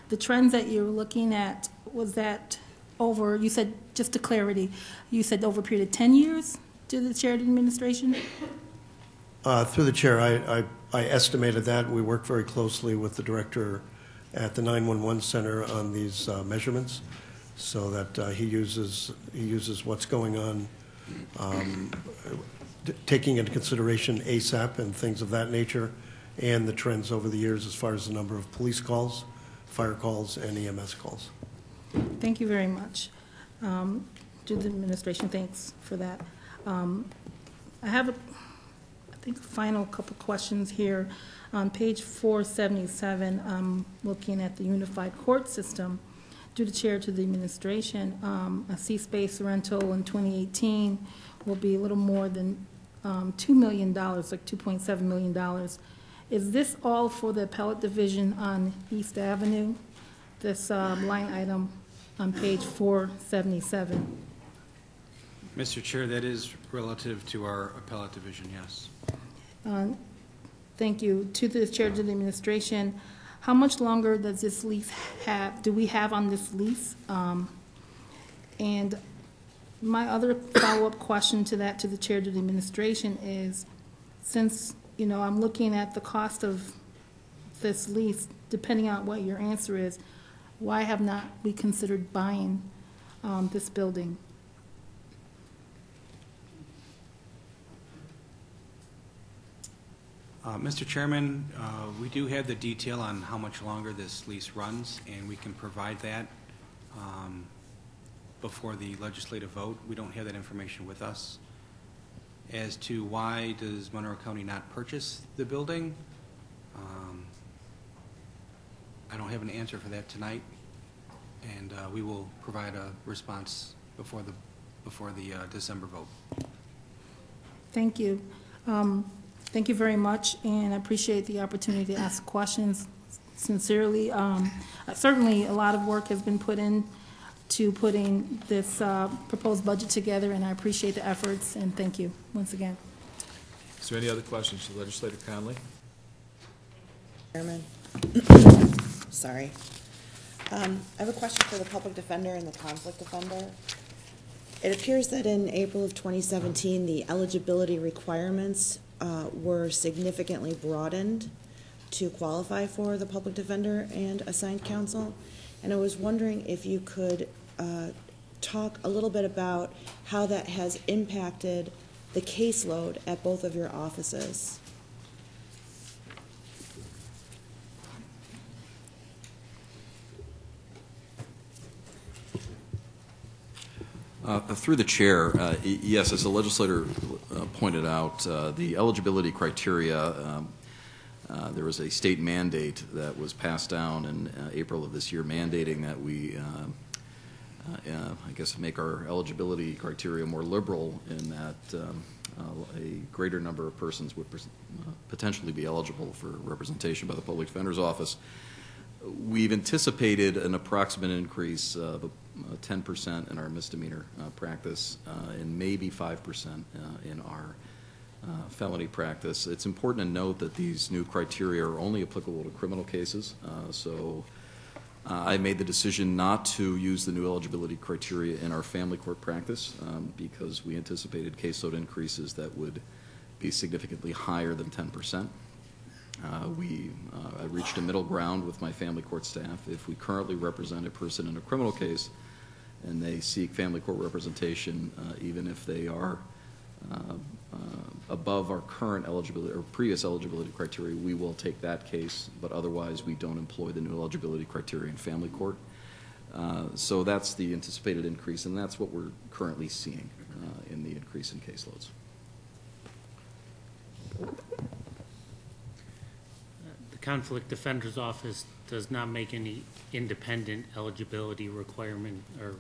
the trends that you're looking at, was that over, you said, just to clarity, you said over a period of 10 years to the chair of the administration? Through the chair, I estimated that. We work very closely with the director at the 911 center on these measurements, so that he uses what's going on, taking into consideration ASAP and things of that nature, and the trends over the years as far as the number of police calls, fire calls and EMS calls. Thank you very much. To the administration, thanks for that. I have, I think, a final couple questions here. On page 477, I'm looking at the unified court system. Due to chair to the administration, a C-space rental in 2018 will be a little more than $2 million, like $2.7 million. Is this all for the appellate division on East Avenue? This line item on page 477. Mr. Chair, that is relative to our appellate division, yes. Thank you. To the chair to the administration, how much longer does this lease have, do we have on this lease? And my other follow-up question to that, to the chair to the administration is, since, you know, I'm looking at the cost of this lease, depending on what your answer is, why have not we considered buying this building? Mr. Chairman, we do have the detail on how much longer this lease runs, and we can provide that before the legislative vote. We don't have that information with us. As to why does Monroe County not purchase the building, I don't have an answer for that tonight, and we will provide a response before the December vote. Thank you. Thank you very much, and I appreciate the opportunity to ask questions sincerely. Certainly, a lot of work has been put in to putting this proposed budget together, and I appreciate the efforts, and thank you once again. Is there any other questions to Legislator Conley? Chairman. Sorry. I have a question for the public defender and the conflict defender. It appears that in April of 2017, the eligibility requirements were significantly broadened to qualify for the public defender and assigned counsel. And I was wondering if you could talk a little bit about how that has impacted the caseload at both of your offices. Through the chair, yes, as the legislator pointed out, the eligibility criteria, there was a state mandate that was passed down in April of this year mandating that we, I guess, make our eligibility criteria more liberal in that a greater number of persons would potentially be eligible for representation by the Public Defender's Office. We've anticipated an approximate increase of 10% in our misdemeanor practice and maybe 5% in our felony practice. It's important to note that these new criteria are only applicable to criminal cases. So I made the decision not to use the new eligibility criteria in our family court practice because we anticipated caseload increases that would be significantly higher than 10%. I reached a middle ground with my family court staff. If we currently represent a person in a criminal case and they seek family court representation, even if they are above our current eligibility or previous eligibility criteria, we will take that case, but otherwise we don't employ the new eligibility criteria in family court. So that's the anticipated increase, and that's what we're currently seeing in the increase in caseloads. Conflict Defender's Office does not make any independent eligibility requirement or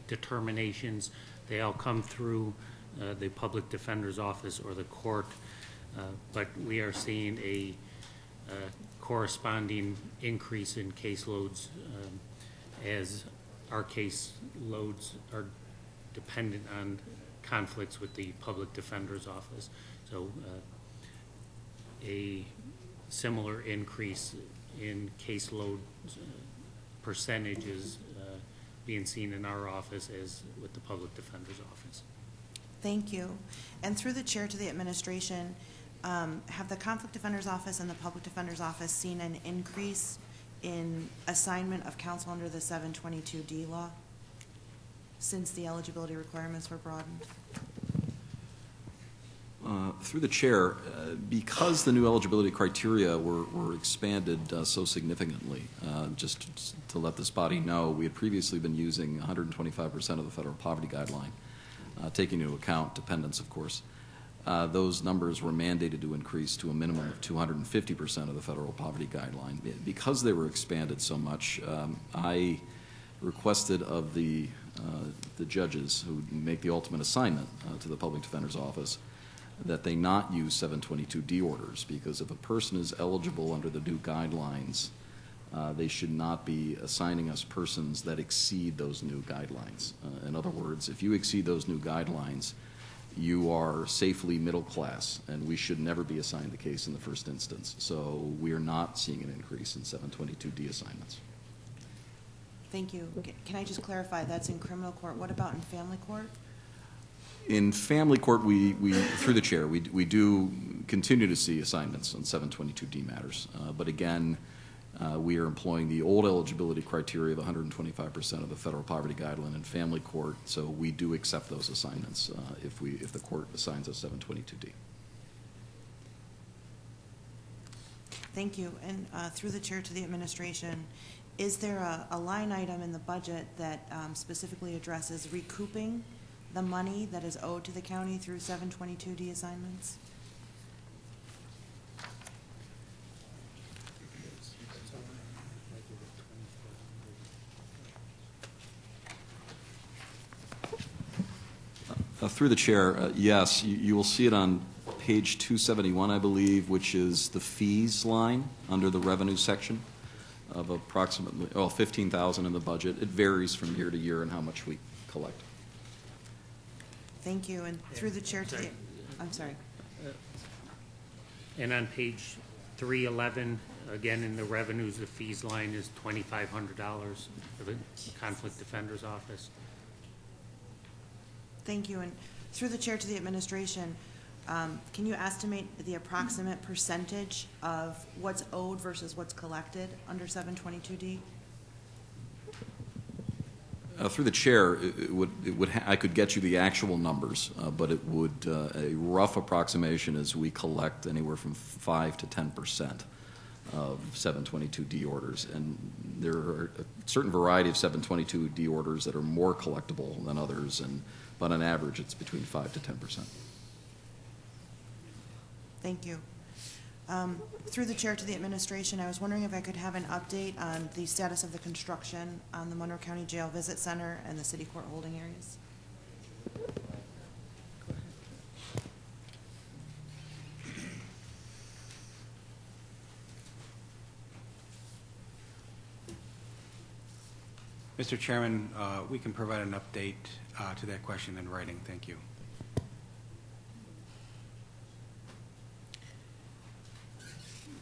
determinations. They all come through the Public Defender's Office or the court, but we are seeing a corresponding increase in caseloads as our caseloads are dependent on conflicts with the Public Defender's Office. So a similar increase in caseload percentages being seen in our office as with the Public Defender's Office. Thank you. And through the chair to the administration, have the Conflict Defender's Office and the Public Defender's Office seen an increase in assignment of counsel under the 722D law since the eligibility requirements were broadened? Through the chair, because the new eligibility criteria were expanded so significantly, just to let this body know, we had previously been using 125% of the federal poverty guideline, taking into account dependents, of course. Those numbers were mandated to increase to a minimum of 250% of the federal poverty guideline. Because they were expanded so much, I requested of the judges who make the ultimate assignment to the public defender's office that they not use 722D orders, because if a person is eligible under the new guidelines, they should not be assigning us persons that exceed those new guidelines. In other words, if you exceed those new guidelines, you are safely middle class, and we should never be assigned the case in the first instance. So we are not seeing an increase in 722D assignments. Thank you. Can I just clarify, that's in criminal court. What about in family court? In family court, we through the chair, we do continue to see assignments on 722D matters. But again, we are employing the old eligibility criteria of 125% of the federal poverty guideline in family court, so we do accept those assignments if the court assigns us 722D. Thank you. And through the chair to the administration, is there a line item in the budget that specifically addresses recouping the money that is owed to the county through 722D assignments? Through the chair, yes, you will see it on page 271, I believe, which is the fees line under the revenue section of approximately, $15,000 in the budget. It varies from year to year in how much we collect. Thank you. And through the chair to the, I'm sorry. And on page 311, again, in the revenues, the fees line is $2,500 for the conflict defender's office. Thank you. And through the chair to the administration, can you estimate the approximate percentage of what's owed versus what's collected under 722D? Through the chair, I could get you the actual numbers, but it would, a rough approximation is we collect anywhere from 5 to 10% of 722D orders. And there are a certain variety of 722D orders that are more collectible than others, but on average, it's between 5 to 10%. Thank you. Through the chair to the administration, I was wondering if I could have an update on the status of the construction on the Monroe County Jail Visit Center and the city court holding areas. Mr. Chairman, we can provide an update to that question in writing. Thank you.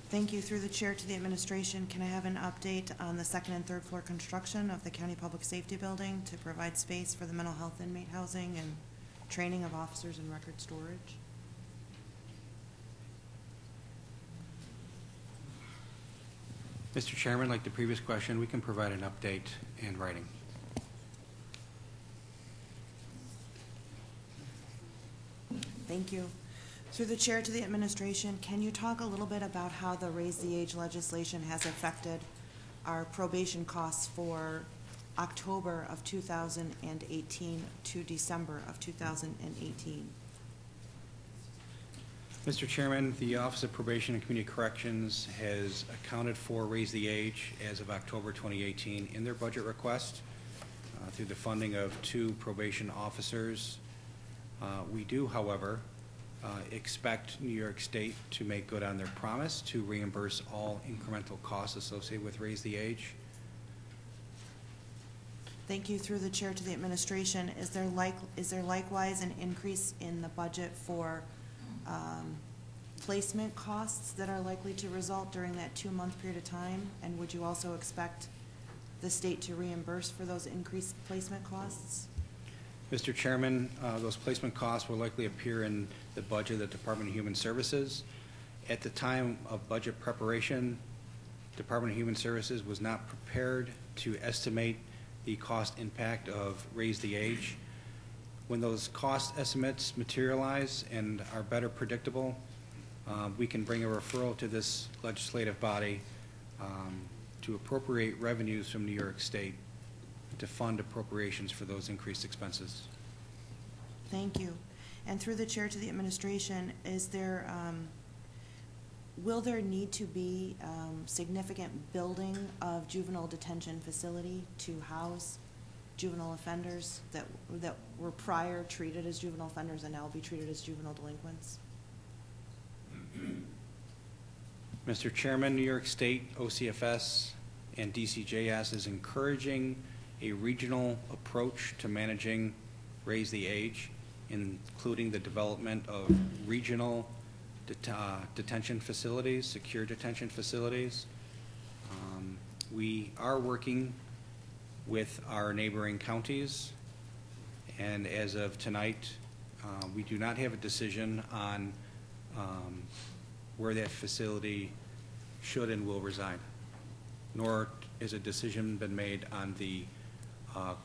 Thank you. Through the chair to the administration, can I have an update on the second and third floor construction of the County Public Safety Building to provide space for the mental health inmate housing and training of officers and record storage? Mr. Chairman, like the previous question, we can provide an update in writing. Thank you. Through the chair to the administration, can you talk a little bit about how the Raise the Age legislation has affected our probation costs for October of 2018 to December of 2018? Mr. Chairman, the Office of Probation and Community Corrections has accounted for Raise the Age as of October 2018 in their budget request through the funding of 2 probation officers. We do, however, expect New York State to make good on their promise to reimburse all incremental costs associated with Raise the Age. Thank you. Through the chair to the administration, is there likewise an increase in the budget for placement costs that are likely to result during that 2-month period of time? And would you also expect the state to reimburse for those increased placement costs? Mr. Chairman, those placement costs will likely appear in the budget of the Department of Human Services. At the time of budget preparation, Department of Human Services was not prepared to estimate the cost impact of Raise the Age. When those cost estimates materialize and are better predictable, we can bring a referral to this legislative body to appropriate revenues from New York State to fund appropriations for those increased expenses. Thank you. And through the chair to the administration, is there, will there need to be significant building of juvenile detention facility to house juvenile offenders that were prior treated as juvenile offenders and now will be treated as juvenile delinquents? Mr. Chairman, New York State, OCFS, and DCJS is encouraging a regional approach to managing Raise the Age, including the development of regional detention facilities, secure detention facilities. We are working with our neighboring counties, and as of tonight, we do not have a decision on where that facility should and will reside, nor has a decision been made on the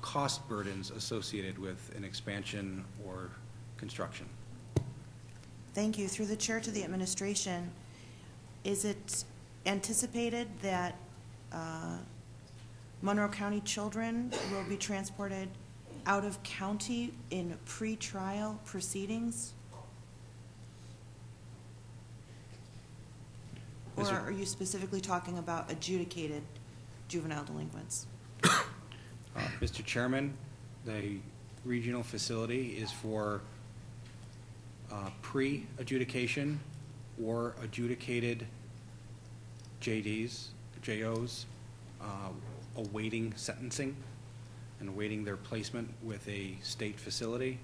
cost burdens associated with an expansion or construction. Thank you. Through the chair to the administration, is it anticipated that Monroe County children will be transported out of county in pre-trial proceedings? Or are you specifically talking about adjudicated juvenile delinquents? Mr. Chairman, the regional facility is for pre-adjudication or adjudicated JDs, JOs, awaiting sentencing and awaiting their placement with a state facility.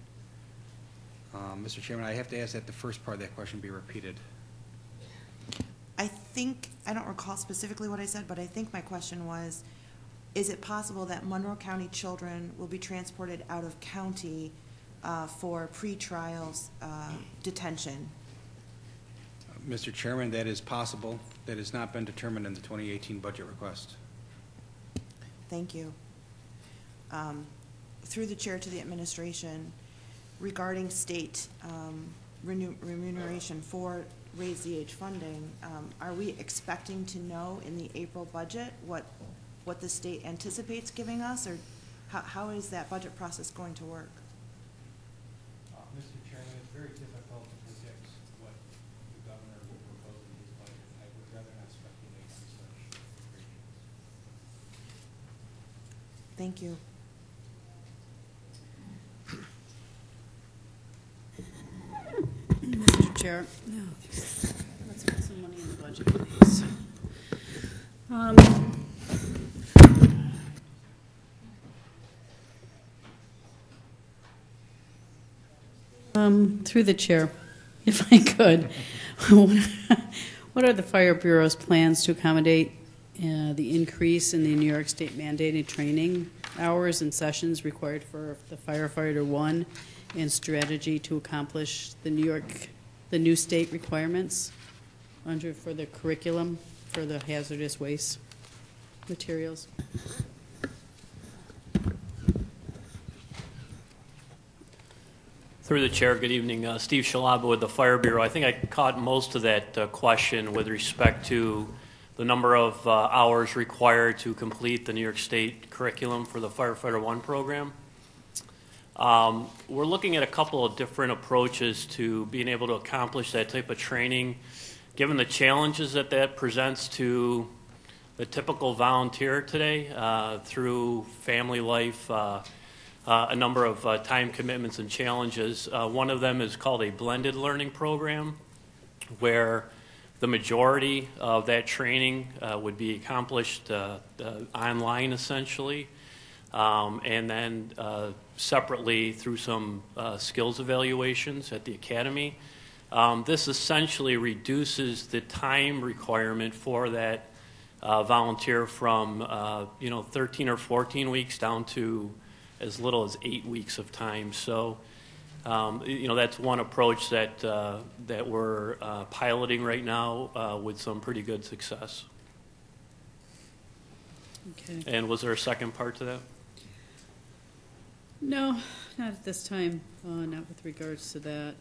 Mr. Chairman, I have to ask that the first part of that question be repeated. I don't recall specifically what I said, but I think my question was, is it possible that Monroe County children will be transported out of county for pre-trial detention? Mr. Chairman, that is possible. That has not been determined in the 2018 budget request. Thank you. Through the chair to the administration, regarding state remuneration for Raise the Age funding, are we expecting to know in the April budget what the state anticipates giving us, or how is that budget process going to work? Mr. Chairman, it's very difficult to predict what the governor will propose in his budget. I would rather not speculate on such. Thank you. Mr. Chair, let's put some money in the budget, please. Through the chair, if I could, what are the Fire Bureau's plans to accommodate the increase in the New York State mandated training hours and sessions required for the firefighter one, and strategy to accomplish the new state requirements for the curriculum for the hazardous waste materials? Through the chair, good evening. Steve Shalaba with the Fire Bureau. I think I caught most of that question with respect to the number of hours required to complete the New York State curriculum for the Firefighter 1 program. We're looking at a couple of different approaches to being able to accomplish that type of training, given the challenges that presents to the typical volunteer today through family life, a number of time commitments and challenges. One of them is called a blended learning program, where the majority of that training would be accomplished online, essentially, and then separately through some skills evaluations at the academy. This essentially reduces the time requirement for that volunteer from 13 or 14 weeks down to as little as 8 weeks of time. So, that's one approach that we're piloting right now with some pretty good success. Okay. And was there a second part to that? No, Not at this time, not with regards to that.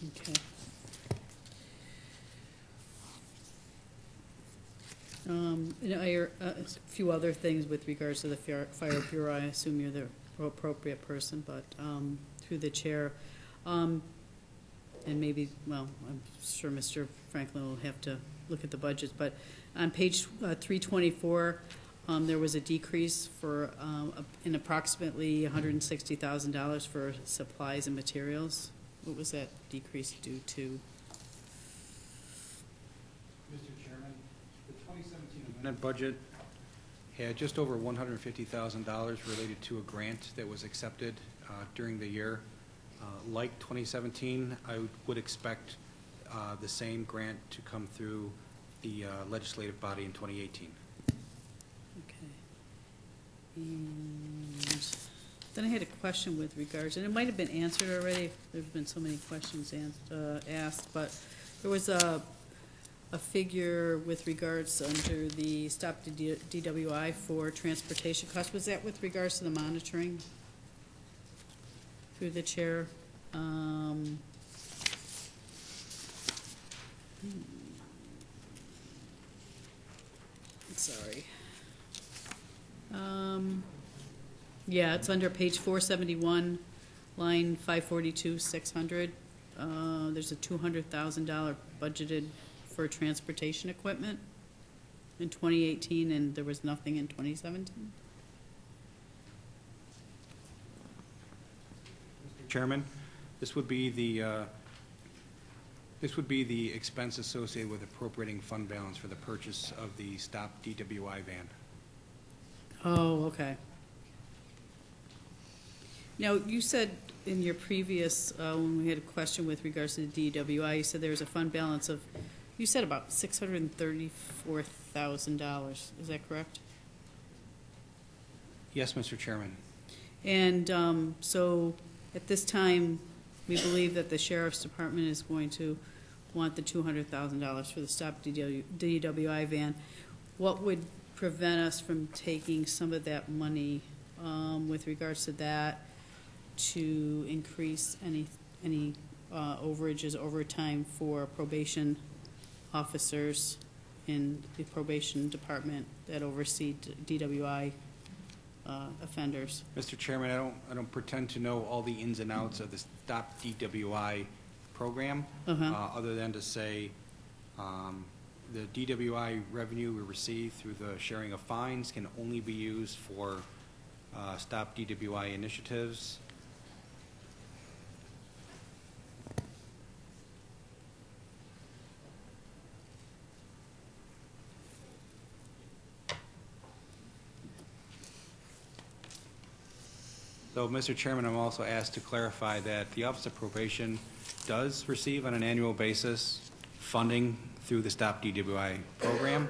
Okay. A few other things with regards to the Fire Bureau. I assume you're the appropriate person, but through the chair, and maybe, well, I'm sure Mr. Franklin will have to look at the budgets, but on page 324, there was a decrease for in approximately $160,000 for supplies and materials. What was that decrease due to? Mr. Chairman, the 2017 amendment budget had just over $150,000 related to a grant that was accepted during the year. Like 2017, I would expect the same grant to come through the legislative body in 2018. Okay. And then I had a question with regards, and it might have been answered already. There's been so many questions asked, but there was a figure with regards under the Stop DWI for transportation costs. Was that with regards to the monitoring? Through the chair. Sorry. Yeah, it's under page 471, line 542, 600. There's a $200,000 budgeted for transportation equipment in 2018, and there was nothing in 2017. Chairman, this would be the expense associated with appropriating fund balance for the purchase of the Stop DWI van. Oh, okay. Now, you said in your previous, when we had a question with regards to the DWI, you said there was a fund balance of, you said about $634,000. Is that correct? Yes, Mr. Chairman. And so at this time, we believe that the Sheriff's Department is going to want the $200,000 for the Stop DWI van. What would prevent us from taking some of that money with regards to that to increase any overages, overtime for probation officers in the probation department that oversee DWI offenders? Mr. Chairman, I don't pretend to know all the ins and outs of the Stop DWI program, other than to say the DWI revenue we receive through the sharing of fines can only be used for Stop DWI initiatives. So, Mr. Chairman, I'm also asked to clarify that the Office of Probation does receive on an annual basis funding through the Stop DWI program,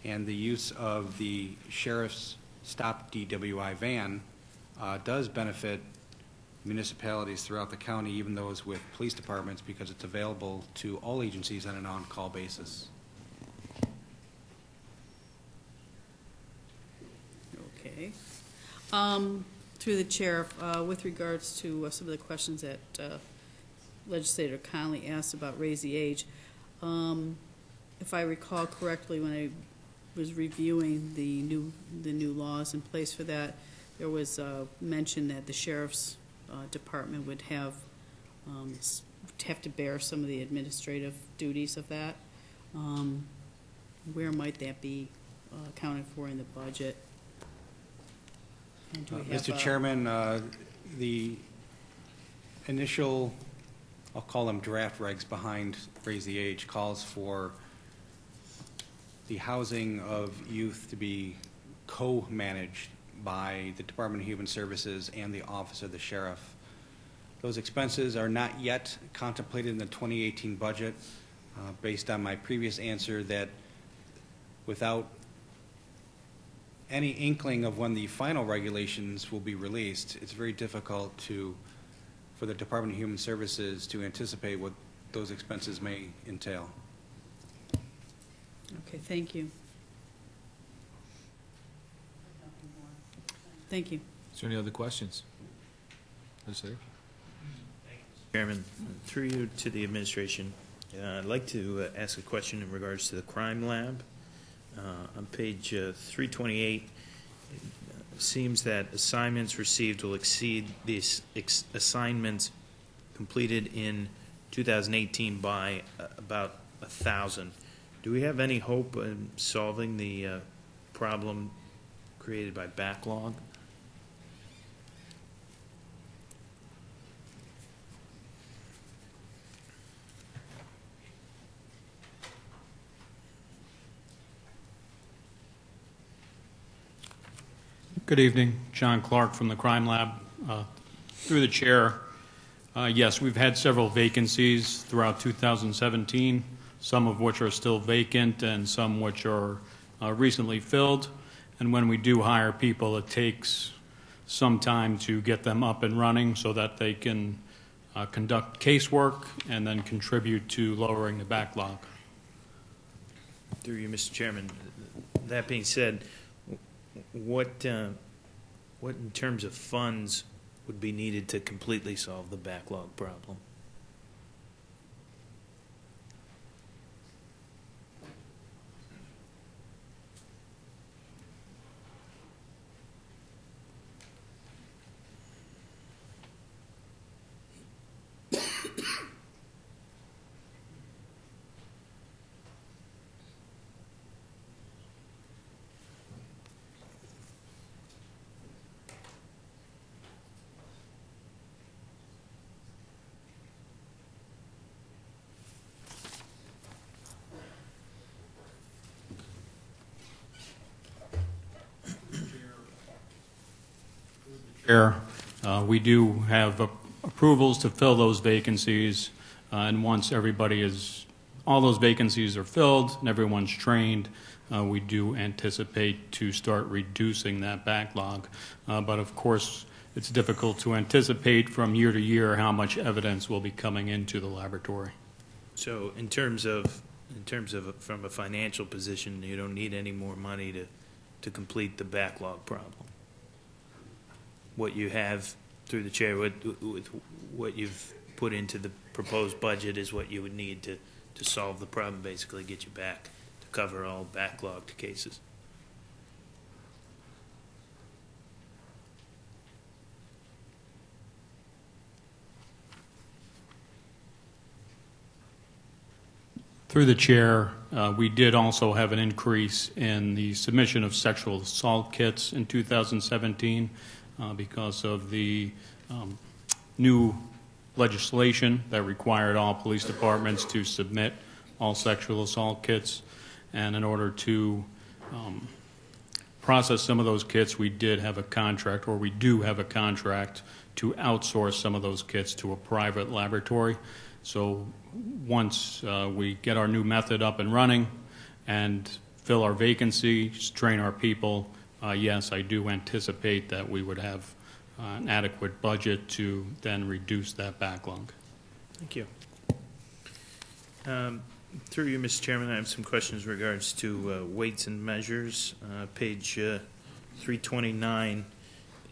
and the use of the Sheriff's Stop DWI van does benefit municipalities throughout the county, even those with police departments, because it's available to all agencies on an on-call basis. Okay. Through the chair, with regards to some of the questions that Legislator Connolly asked about raise the age, if I recall correctly, when I was reviewing the new laws in place for that, there was mention that the Sheriff's Department would have to bear some of the administrative duties of that. Where might that be accounted for in the budget? Mr. Chairman, the initial, I'll call them draft regs behind Raise the Age, calls for the housing of youth to be co-managed by the Department of Human Services and the Office of the Sheriff. Those expenses are not yet contemplated in the 2018 budget, based on my previous answer that without any inkling of when the final regulations will be released, it's very difficult for the Department of Human Services to anticipate what those expenses may entail. Okay, thank you. Thank you. Is there any other questions? Legislator? Chairman, through you to the administration, I'd like to ask a question in regards to the crime lab. On page 328, it seems that assignments received will exceed the assignments completed in 2018 by about 1,000. Do we have any hope in solving the problem created by backlog? Good evening. John Clark from the Crime Lab. Through the chair, yes, we've had several vacancies throughout 2017, some of which are still vacant and some which are recently filled. And when we do hire people, it takes some time to get them up and running so that they can conduct casework and then contribute to lowering the backlog. Through you, Mr. Chairman, that being said, what in terms of funds would be needed to completely solve the backlog problem? We do have approvals to fill those vacancies, and once all those vacancies are filled and everyone's trained, we do anticipate to start reducing that backlog. But of course, it's difficult to anticipate from year to year how much evidence will be coming into the laboratory. So in terms of from a financial position, you don't need any more money to complete the backlog problem. What you have through the chair, with what you've put into the proposed budget is what you would need to solve the problem, basically get you back to cover all backlogged cases. Through the chair, we did also have an increase in the submission of sexual assault kits in 2017 because of the new legislation that required all police departments to submit all sexual assault kits. And in order to process some of those kits, we did have a contract, or we do have a contract, to outsource some of those kits to a private laboratory. So once we get our new method up and running and fill our vacancies, train our people, yes, I do anticipate that we would have an adequate budget to then reduce that backlog. Thank you. Through you, Mr. Chairman, I have some questions in regards to weights and measures. Page 329,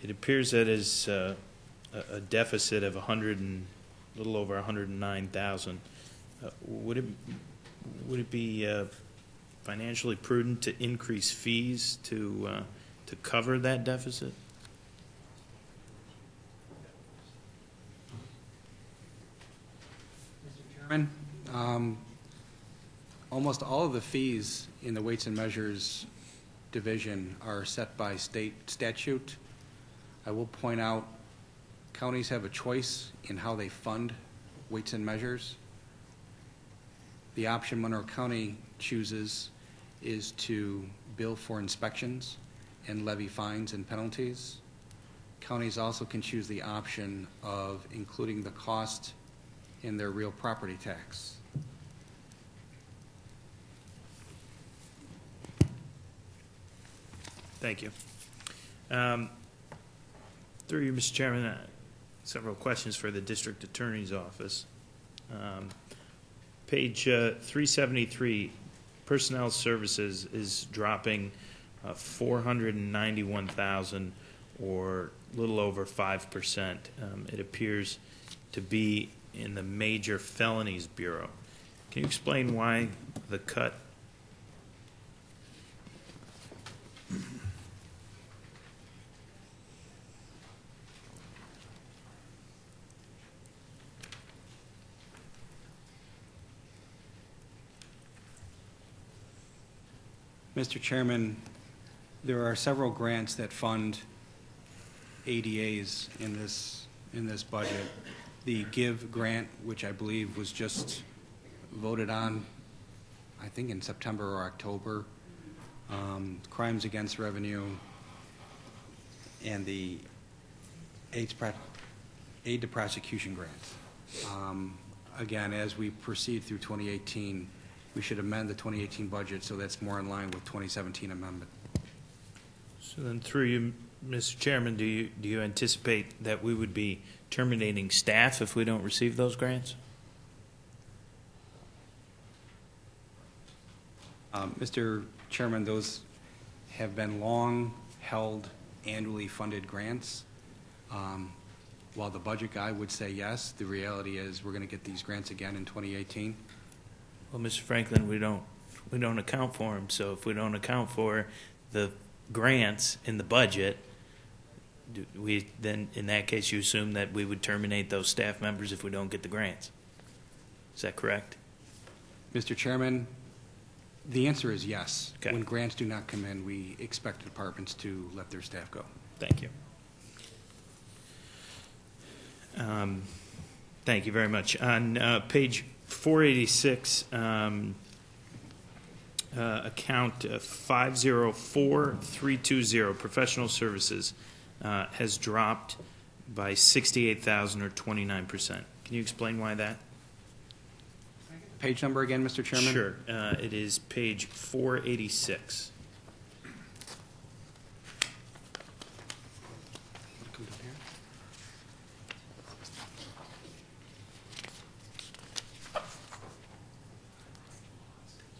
it appears that is a deficit of a little over 109,000. Would it be financially prudent to increase fees to cover that deficit? Mr. Chairman, almost all of the fees in the Weights and Measures division are set by state statute. I will point out counties have a choice in how they fund weights and measures. The option Monroe County chooses is to bill for inspections and levy fines and penalties. Counties also can choose the option of including the cost in their real property tax. Thank you. Through you, Mr. Chairman, several questions for the District Attorney's Office. Page 373, Personnel Services is dropping $491,000, or a little over 5%. It appears to be in the Major Felonies Bureau. Can you explain why the cut? Mr. Chairman, there are several grants that fund ADAs in this budget. The GIVE grant, which I believe was just voted on, I think in September or October, Crimes Against Revenue, and the Aid to Prosecution grant. Again, as we proceed through 2018, we should amend the 2018 budget so that's more in line with 2017 amendment. So then, through you, Mr. Chairman, do you anticipate that we would be terminating staff if we don't receive those grants? Mr. Chairman, those have been long-held annually funded grants. While the budget guy would say yes, the reality is we're going to get these grants again in 2018. Well, Mr. Franklin, we don't account for them. So if we don't account for the grants in the budget, then in that case you assume that we would terminate those staff members if we don't get the grants. Is that correct? Mr. Chairman, the answer is yes. Okay. When grants do not come in, we expect departments to let their staff go. Thank you. Thank you very much. On page 486, account 504320, professional services, has dropped by $68,000 or 29%. Can you explain why that? Page number again, Mr. Chairman? Sure. It is page 486.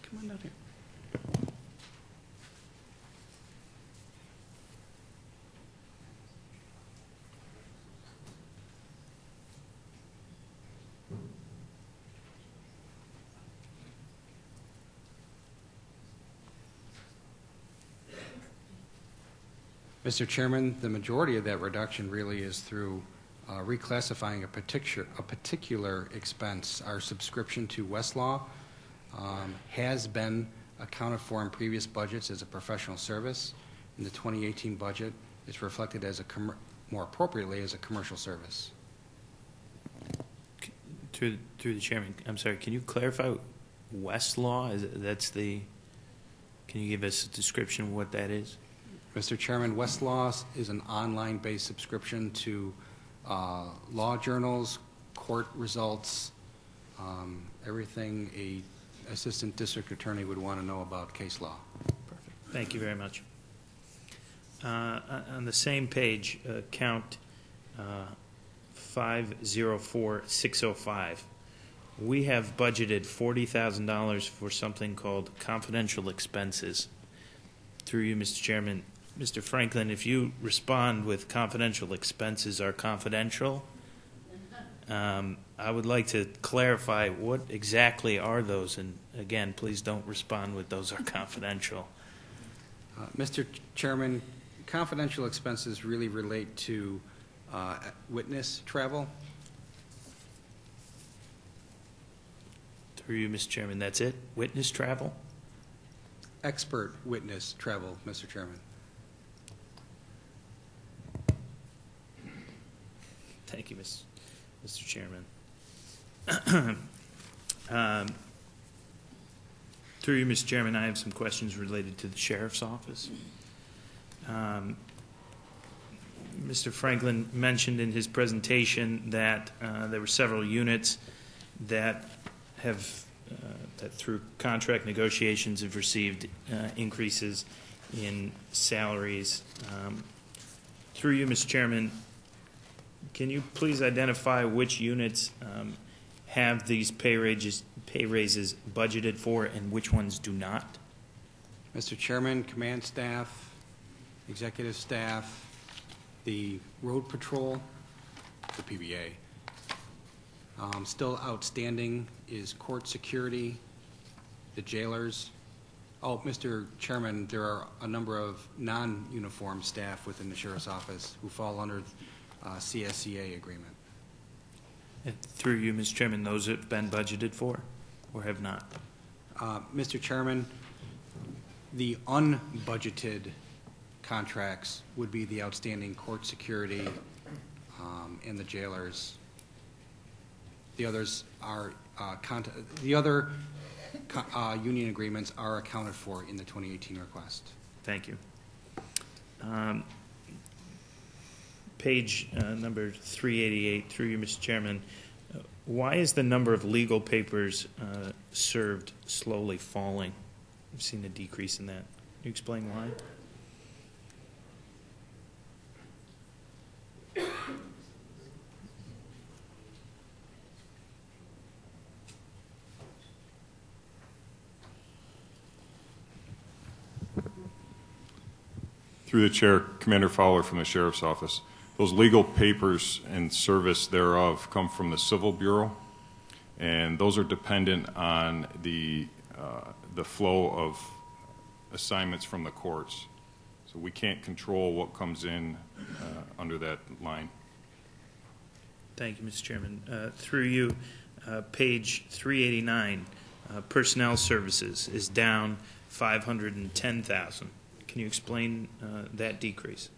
Come on down here. Mr. Chairman, the majority of that reduction really is through reclassifying a particular expense. Our subscription to Westlaw has been accounted for in previous budgets as a professional service. In the 2018 budget, it's reflected as more appropriately as a commercial service. Through the chairman, I'm sorry, can you clarify Westlaw? Can you give us a description of what that is? Mr. Chairman, Westlaw is an online-based subscription to law journals, court results, everything a assistant district attorney would want to know about case law. Perfect. Thank you very much. On the same page, count 504605, we have budgeted $40,000 for something called confidential expenses. Through you, Mr. Chairman, Mr. Franklin, if you respond with confidential expenses are confidential, I would like to clarify what exactly are those, and again, please don't respond with those are confidential. Mr. Chairman, confidential expenses really relate to witness travel. Through you, Mr. Chairman, that's it? Witness travel? Expert witness travel, Mr. Chairman. Thank you, Mr. Chairman. Through you, Mr. Chairman, I have some questions related to the Sheriff's Office. Mr. Franklin mentioned in his presentation that there were several units that have, that through contract negotiations have received increases in salaries. Through you, Mr. Chairman, can you please identify which units have these pay raises budgeted for and which ones do not? Mr. Chairman, command staff, executive staff, The road patrol, the PBA. Still outstanding is court security, the jailers. Oh, Mr. Chairman, there are a number of non-uniform staff within the Sheriff's Office who fall under CSCA agreement. And through you, Mr. Chairman, those have been budgeted for or have not? Mr. Chairman, the unbudgeted contracts would be the outstanding court security and the jailers. The others are, the other union agreements are accounted for in the 2018 request. Thank you. Page number 388, through you, Mr. Chairman. Why is the number of legal papers served slowly falling? I've seen a decrease in that. Can you explain why? Through the chair, Commander Fowler from the Sheriff's Office. Those legal papers and service thereof come from the Civil Bureau, and those are dependent on the flow of assignments from the courts. So we can't control what comes in under that line. Thank you, Mr. Chairman. Through you, page 389, personnel services is down $510,000. Can you explain that decrease?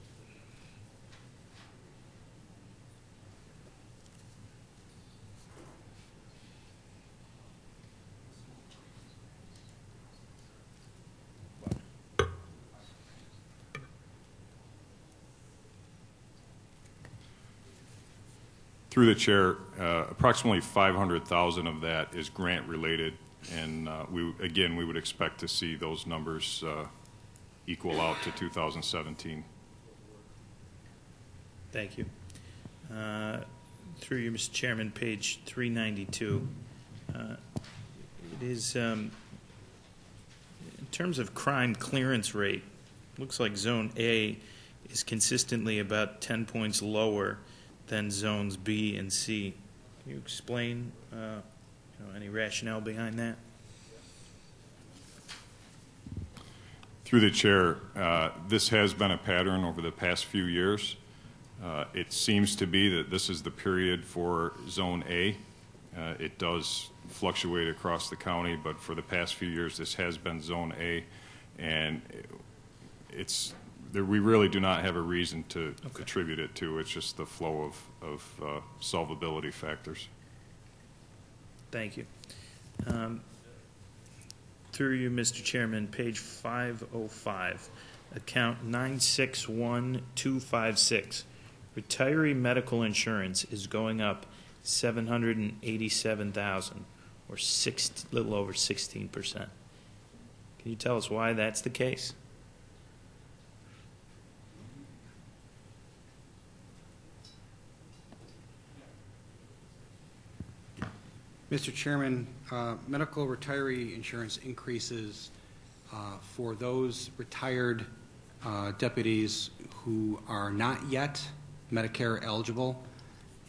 Through the chair, approximately 500,000 of that is grant related, and we would expect to see those numbers equal out to 2017. Thank you. Through you, Mr. Chairman, page 392. It is, in terms of crime clearance rate, looks like Zone A is consistently about 10 points lower than Zones B and C. Can you explain any rationale behind that? Through the chair, this has been a pattern over the past few years. It seems to be that this is the period for Zone A. It does fluctuate across the county, but for the past few years, this has been Zone A, and we really do not have a reason to attribute it to. It's just the flow of solvability factors. Thank you. Through you, Mr. Chairman, page 505, account 961256. Retiree medical insurance is going up $787,000, or a little over 16%. Can you tell us why that's the case? Mr. Chairman, medical retiree insurance increases for those retired deputies who are not yet Medicare eligible.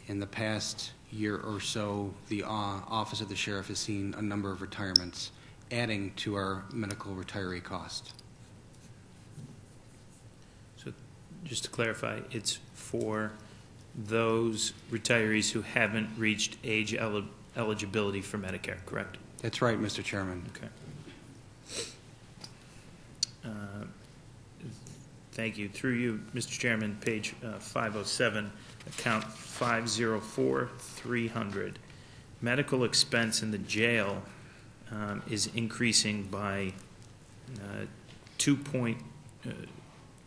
In the past year or so, the Office of the Sheriff has seen a number of retirements, adding to our medical retiree cost. So just to clarify, it's for those retirees who haven't reached age eligibility for Medicare, correct? That's right, Mr. Chairman. Okay. Thank you. Through you, Mr. Chairman, page 507, account 504-300. Medical expense in the jail is increasing by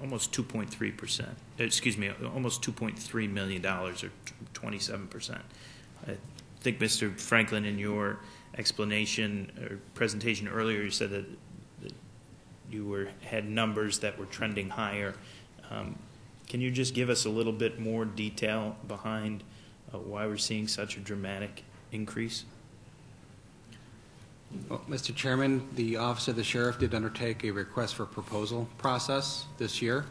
almost 2.3%. Excuse me, almost $2.3 million, or 27%. I think, Mr. Franklin, in your explanation or presentation earlier, you said that you had numbers that were trending higher. Can you just give us a little bit more detail behind why we're seeing such a dramatic increase? Well, Mr. Chairman, the Office of the Sheriff did undertake a request for proposal process this year.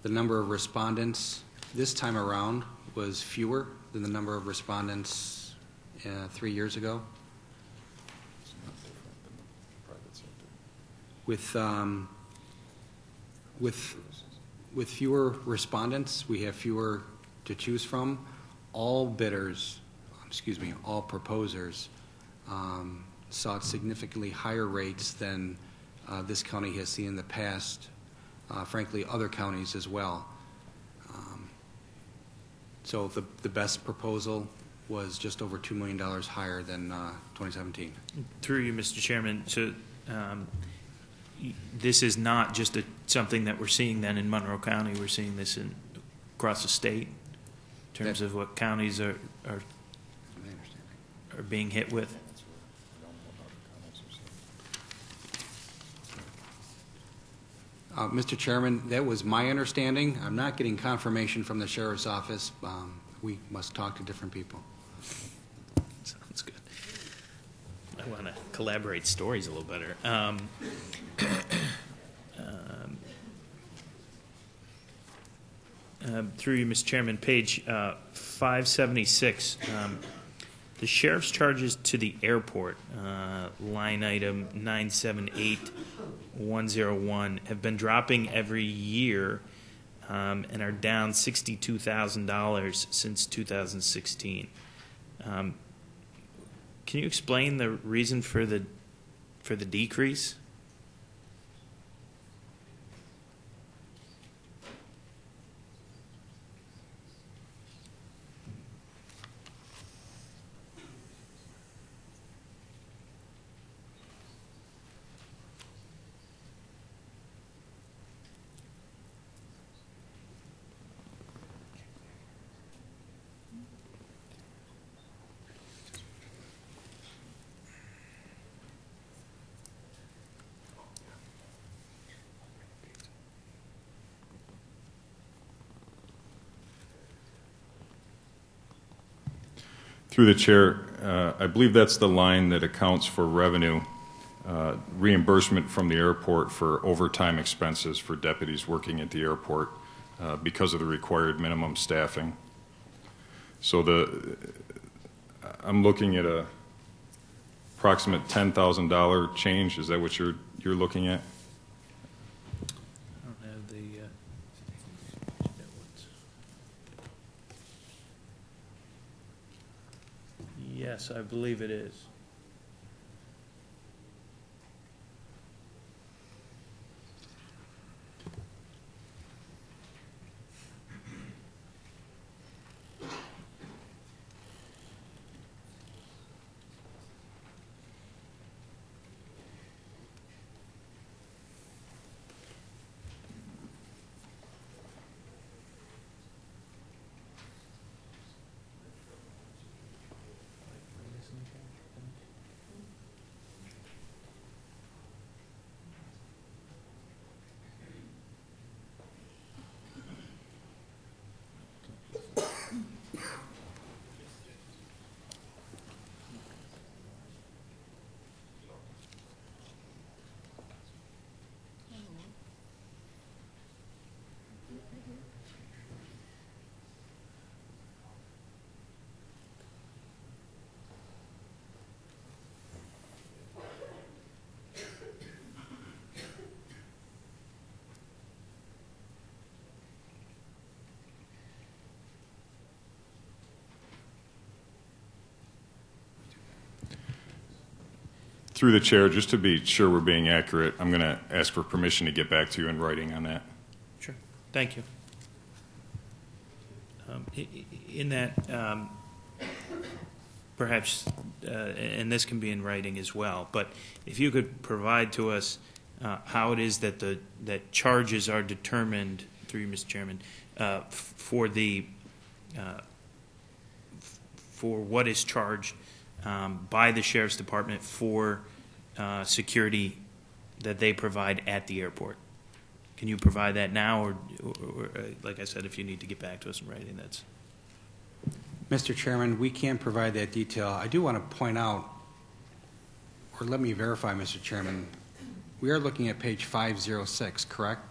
The number of respondents this time around was fewer than the number of respondents 3 years ago. With fewer respondents, we have fewer to choose from. All proposers sought significantly higher rates than this county has seen in the past, frankly, other counties as well. So the best proposal was just over $2 million higher than 2017. Through you, Mr. Chairman, so this is not just something that we're seeing then in Monroe County. We're seeing this across the state in terms of what counties are being hit with. Mr. Chairman, that was my understanding. I'm not getting confirmation from the Sheriff's Office. We must talk to different people. Sounds good. I want to collaborate stories a little better. Through you, Mr. Chairman, page 576, the sheriff's charges to the airport, line item 978101, have been dropping every year and are down $62,000 since 2016. Can you explain the reason for the decrease? Through the chair, I believe that's the line that accounts for revenue, reimbursement from the airport for overtime expenses for deputies working at the airport because of the required minimum staffing. So I'm looking at a approximate $10,000 change. Is that what you're looking at? I don't have the yes, I believe it is. Through the chair, just to be sure we're being accurate, I'm going to ask for permission to get back to you in writing on that. Sure. Thank you. In that, perhaps, and this can be in writing as well, but if you could provide to us how it is that that charges are determined, through you, Mr. Chairman, for what is charged by the Sheriff's Department for security that they provide at the airport. Can you provide that now, or like I said, if you need to get back to us in writing, that's... Mr. Chairman, we can't provide that detail. I do want to point out, or let me verify, Mr. Chairman, we are looking at page 506, correct?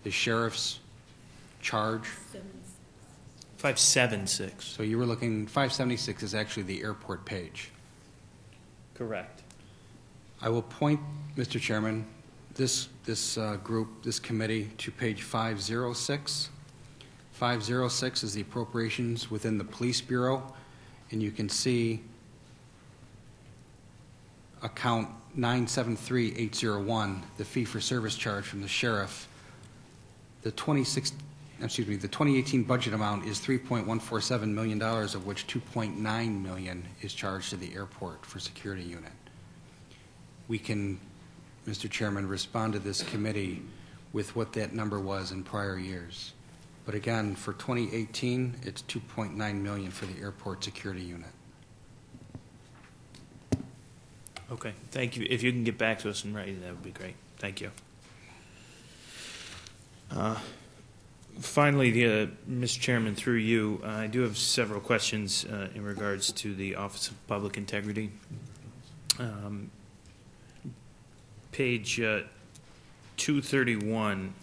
The Sheriff's charge? 576. So you were looking, 576 is actually the airport page. Correct. I will point, Mr. Chairman, this group, this committee, to page 506. 506 is the appropriations within the Police Bureau, and you can see account 973801, the fee-for-service charge from the sheriff. The 2018 budget amount is $3.147 million, of which $2.9 million is charged to the airport for security unit. We can, Mr. Chairman, respond to this committee with what that number was in prior years. But again, for 2018, it's $2.9 million for the airport security unit. Okay, thank you. If you can get back to us in writing, that would be great. Thank you. Finally, Mr. Chairman, through you, I do have several questions in regards to the Office of Public Integrity. Page 231,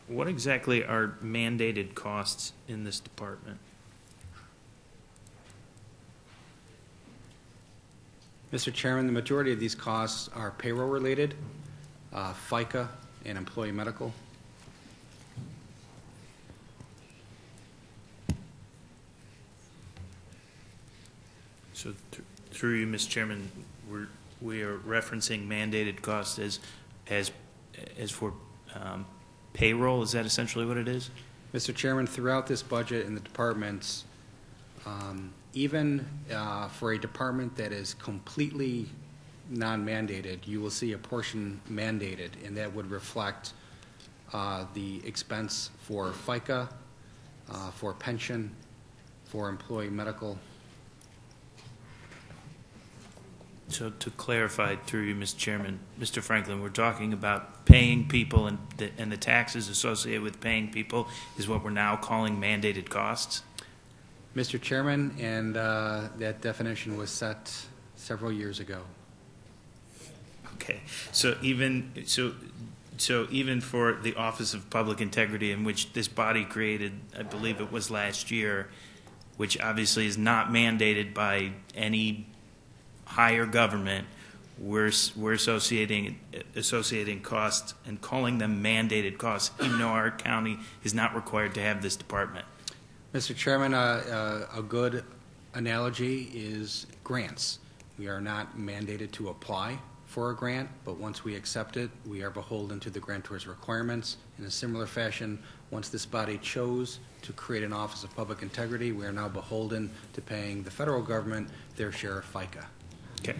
what exactly are mandated costs in this department? Mr. Chairman, the majority of these costs are payroll-related, FICA, and employee medical. So through you, Mr. Chairman, we are referencing mandated costs as for payroll. Is that essentially what it is? Mr. Chairman, throughout this budget in the departments, even for a department that is completely non-mandated, you will see a portion mandated, and that would reflect the expense for FICA, for pension, for employee medical. So to clarify through you, Mr. Chairman, Mr. Franklin, we're talking about paying people and the taxes associated with paying people is what we're now calling mandated costs? Mr. Chairman, and that definition was set several years ago. Okay, so even for the Office of Public Integrity, in which this body created, I believe it was last year, which obviously is not mandated by any higher government, we're associating costs and calling them mandated costs, even though our county is not required to have this department. Mr. Chairman, a good analogy is grants. We are not mandated to apply for a grant, but once we accept it, we are beholden to the grantor's requirements. In a similar fashion, once this body chose to create an Office of Public Integrity, we are now beholden to paying the federal government their share of FICA. Okay.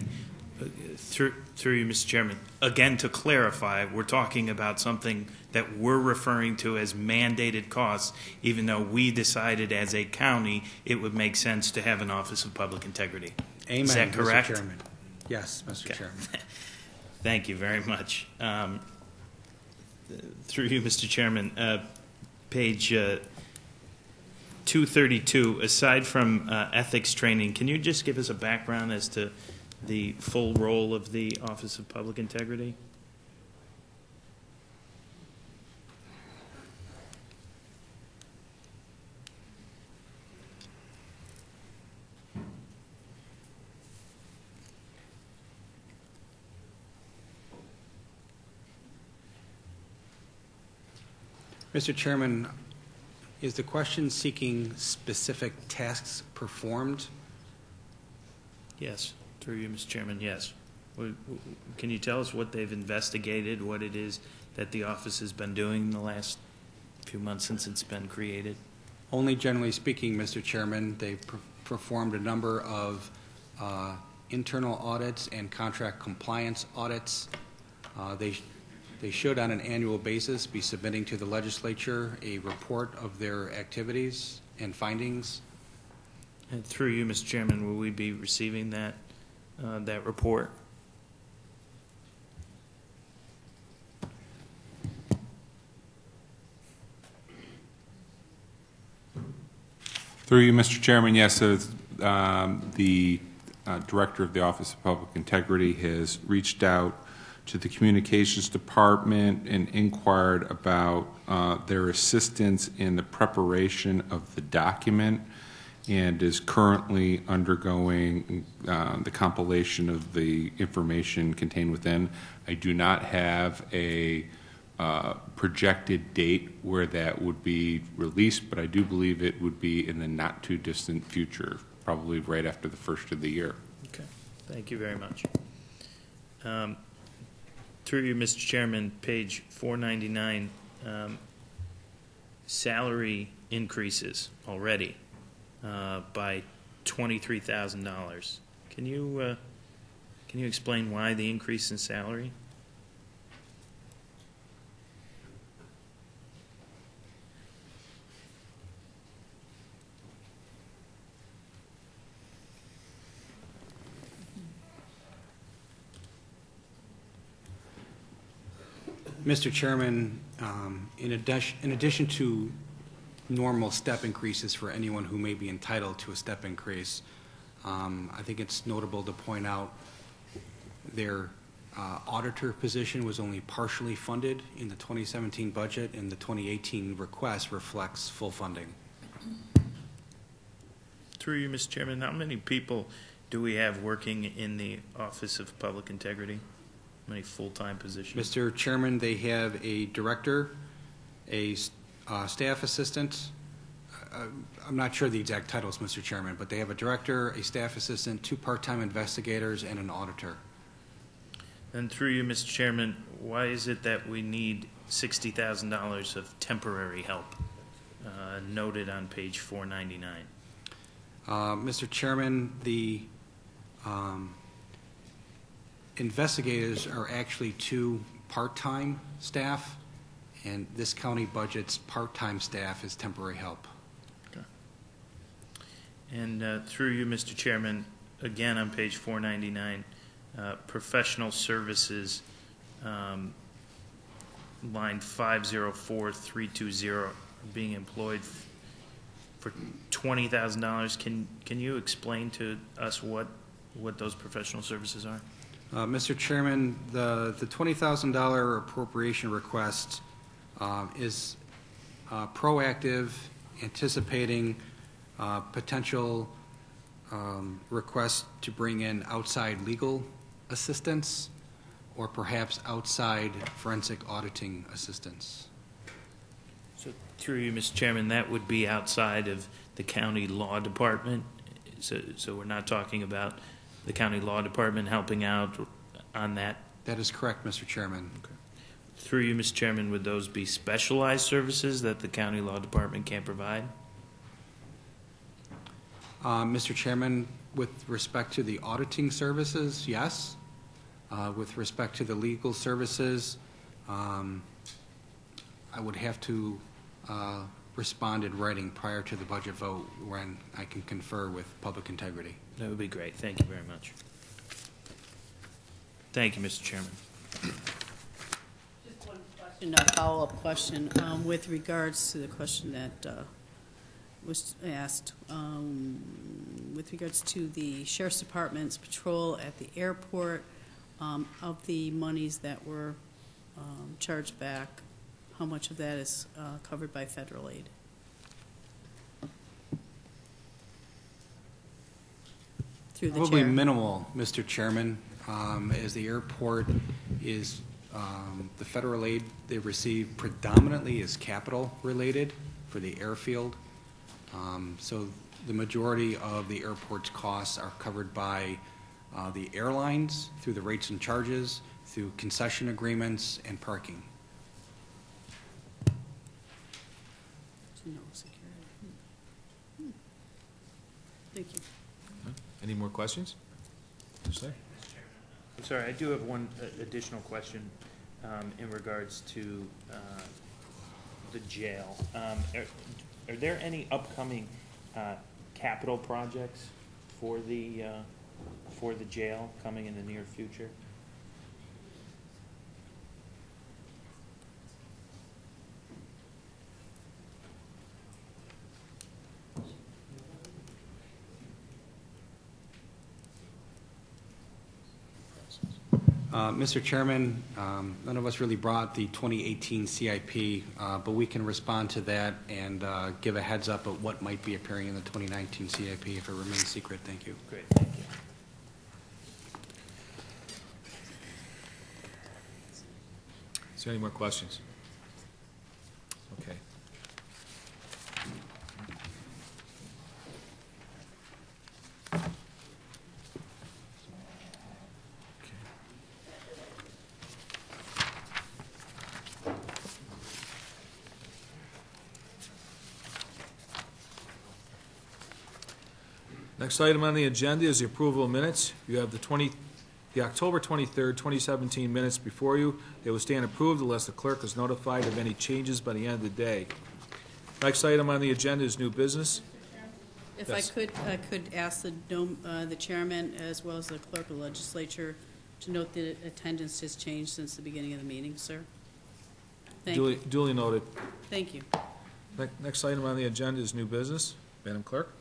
Through you, Mr. Chairman, again, to clarify, we're talking about something that we're referring to as mandated costs, even though we decided as a county it would make sense to have an Office of Public Integrity. Amen, Is that correct? Mr. Chairman. Yes, Mr. Chairman. Thank you very much. Through you, Mr. Chairman, page 232, aside from ethics training, can you just give us a background as to the full role of the Office of Public Integrity? Mr. Chairman, is the question seeking specific tasks performed? Yes. Through you, Mr. Chairman, yes. Can you tell us what they've investigated, what it is that the office has been doing in the last few months since it's been created? Only generally speaking, Mr. Chairman, they've performed a number of internal audits and contract compliance audits. They should, on an annual basis, be submitting to the legislature a report of their activities and findings. And through you, Mr. Chairman, will we be receiving that report? Through you, Mr. Chairman, yes, the Director of the Office of Public Integrity has reached out to the Communications Department and inquired about their assistance in the preparation of the document, and is currently undergoing the compilation of the information contained within. I do not have a projected date where that would be released, but I do believe it would be in the not-too-distant future, probably right after the first of the year. Okay, thank you very much. Through you, Mr. Chairman, page 499, salary increases already by $23,000. Can you explain why the increase in salary? Mr. Chairman, in addition to normal step increases for anyone who may be entitled to a step increase, I think it's notable to point out their auditor position was only partially funded in the 2017 budget, and the 2018 request reflects full funding. Through you, Mr. Chairman, how many people do we have working in the Office of Public Integrity? How many full-time positions? Mr. Chairman, they have a director, a staff assistant. I'm not sure the exact titles, Mr. Chairman, but they have a director, a staff assistant, 2 part-time investigators, and an auditor. And through you, Mr. Chairman, why is it that we need $60,000 of temporary help noted on page 499? Mr. Chairman, the investigators are actually 2 part-time staff, and this county budget's part-time staff is temporary help. Okay. And through you, Mr. Chairman, again on page 499, professional services, line 504320, are being employed for $20,000. Can you explain to us what those professional services are? Mr. Chairman, the $20,000 appropriation request is proactive, anticipating potential requests to bring in outside legal assistance or perhaps outside forensic auditing assistance. So through you, Mr. Chairman, that would be outside of the county law department? So we're not talking about the county law department helping out on that? That is correct, Mr. Chairman. Okay. Through you, Mr. Chairman, would those be specialized services that the county law department can't provide? Mr. Chairman, with respect to the auditing services, yes. With respect to the legal services, I would have to respond in writing prior to the budget vote when I can confer with public integrity. That would be great. Thank you very much. Thank you, Mr. Chairman. Just one question, a follow-up question with regards to the question that was asked with regards to the Sheriff's Department's patrol at the airport. Of the monies that were charged back, how much of that is covered by federal aid? Through the Probably chair. minimal, Mr. Chairman, as the airport is, the federal aid they receive predominantly is capital related for the airfield. So the majority of the airport's costs are covered by the airlines through the rates and charges, through concession agreements and parking. No security. Thank you. Any more questions? Sir? I'm sorry, I do have one additional question in regards to the jail. Are there any upcoming capital projects for the jail coming in the near future? Mr. Chairman, none of us really brought the 2018 CIP, but we can respond to that and give a heads up of what might be appearing in the 2019 CIP if it remains secret. Thank you. Great, thank you. Is there any more questions? Okay. Next item on the agenda is the approval of minutes. You have the October 23rd, 2017 minutes before you. They will stand approved unless the clerk is notified of any changes by the end of the day. Next item on the agenda is new business. If Yes. I could ask the chairman as well as the clerk of the legislature to note that attendance has changed since the beginning of the meeting, sir. Thank you. Duly noted. Thank you. Next item on the agenda is new business. Madam Clerk.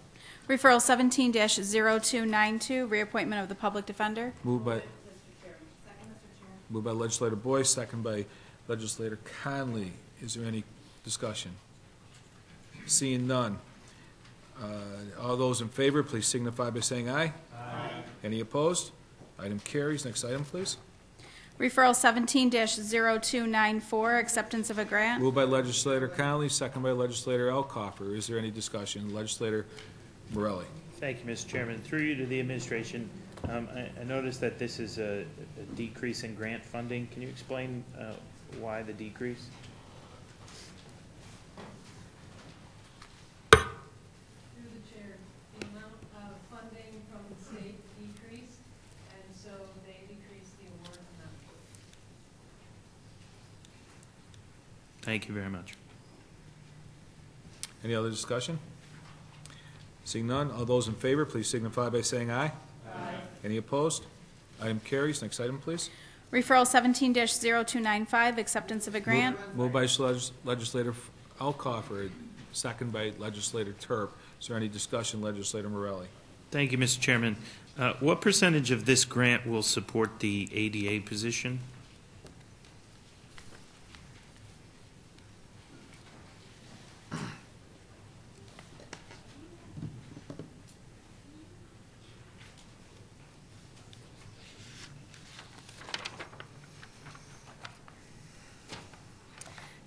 Referral 17-0292, reappointment of the public defender. Moved by Legislator Boyce, second by Legislator Conley. Is there any discussion? Seeing none. All those in favor, please signify by saying aye. Aye. Any opposed? Item carries. Next item, please. Referral 17-0294, acceptance of a grant. Moved by Legislator Conley, second by Legislator Elkoffer. Is there any discussion? Legislator Morelli. Thank you, Mr. Chairman. Through you to the administration, I noticed that this is a decrease in grant funding. Can you explain why the decrease? Through the chair, the amount of funding from the state decreased, and so they decreased the award amount. Thank you very much. Any other discussion? Seeing none, all those in favor, please signify by saying aye. Aye. Any opposed? Item carries. Next item, please. Referral 17-0295, acceptance of a grant. Moved by Legislator Elkoffer, second by Legislator Turp. Is there any discussion, Legislator Morelli? Thank you, Mr. Chairman. What percentage of this grant will support the ADA position?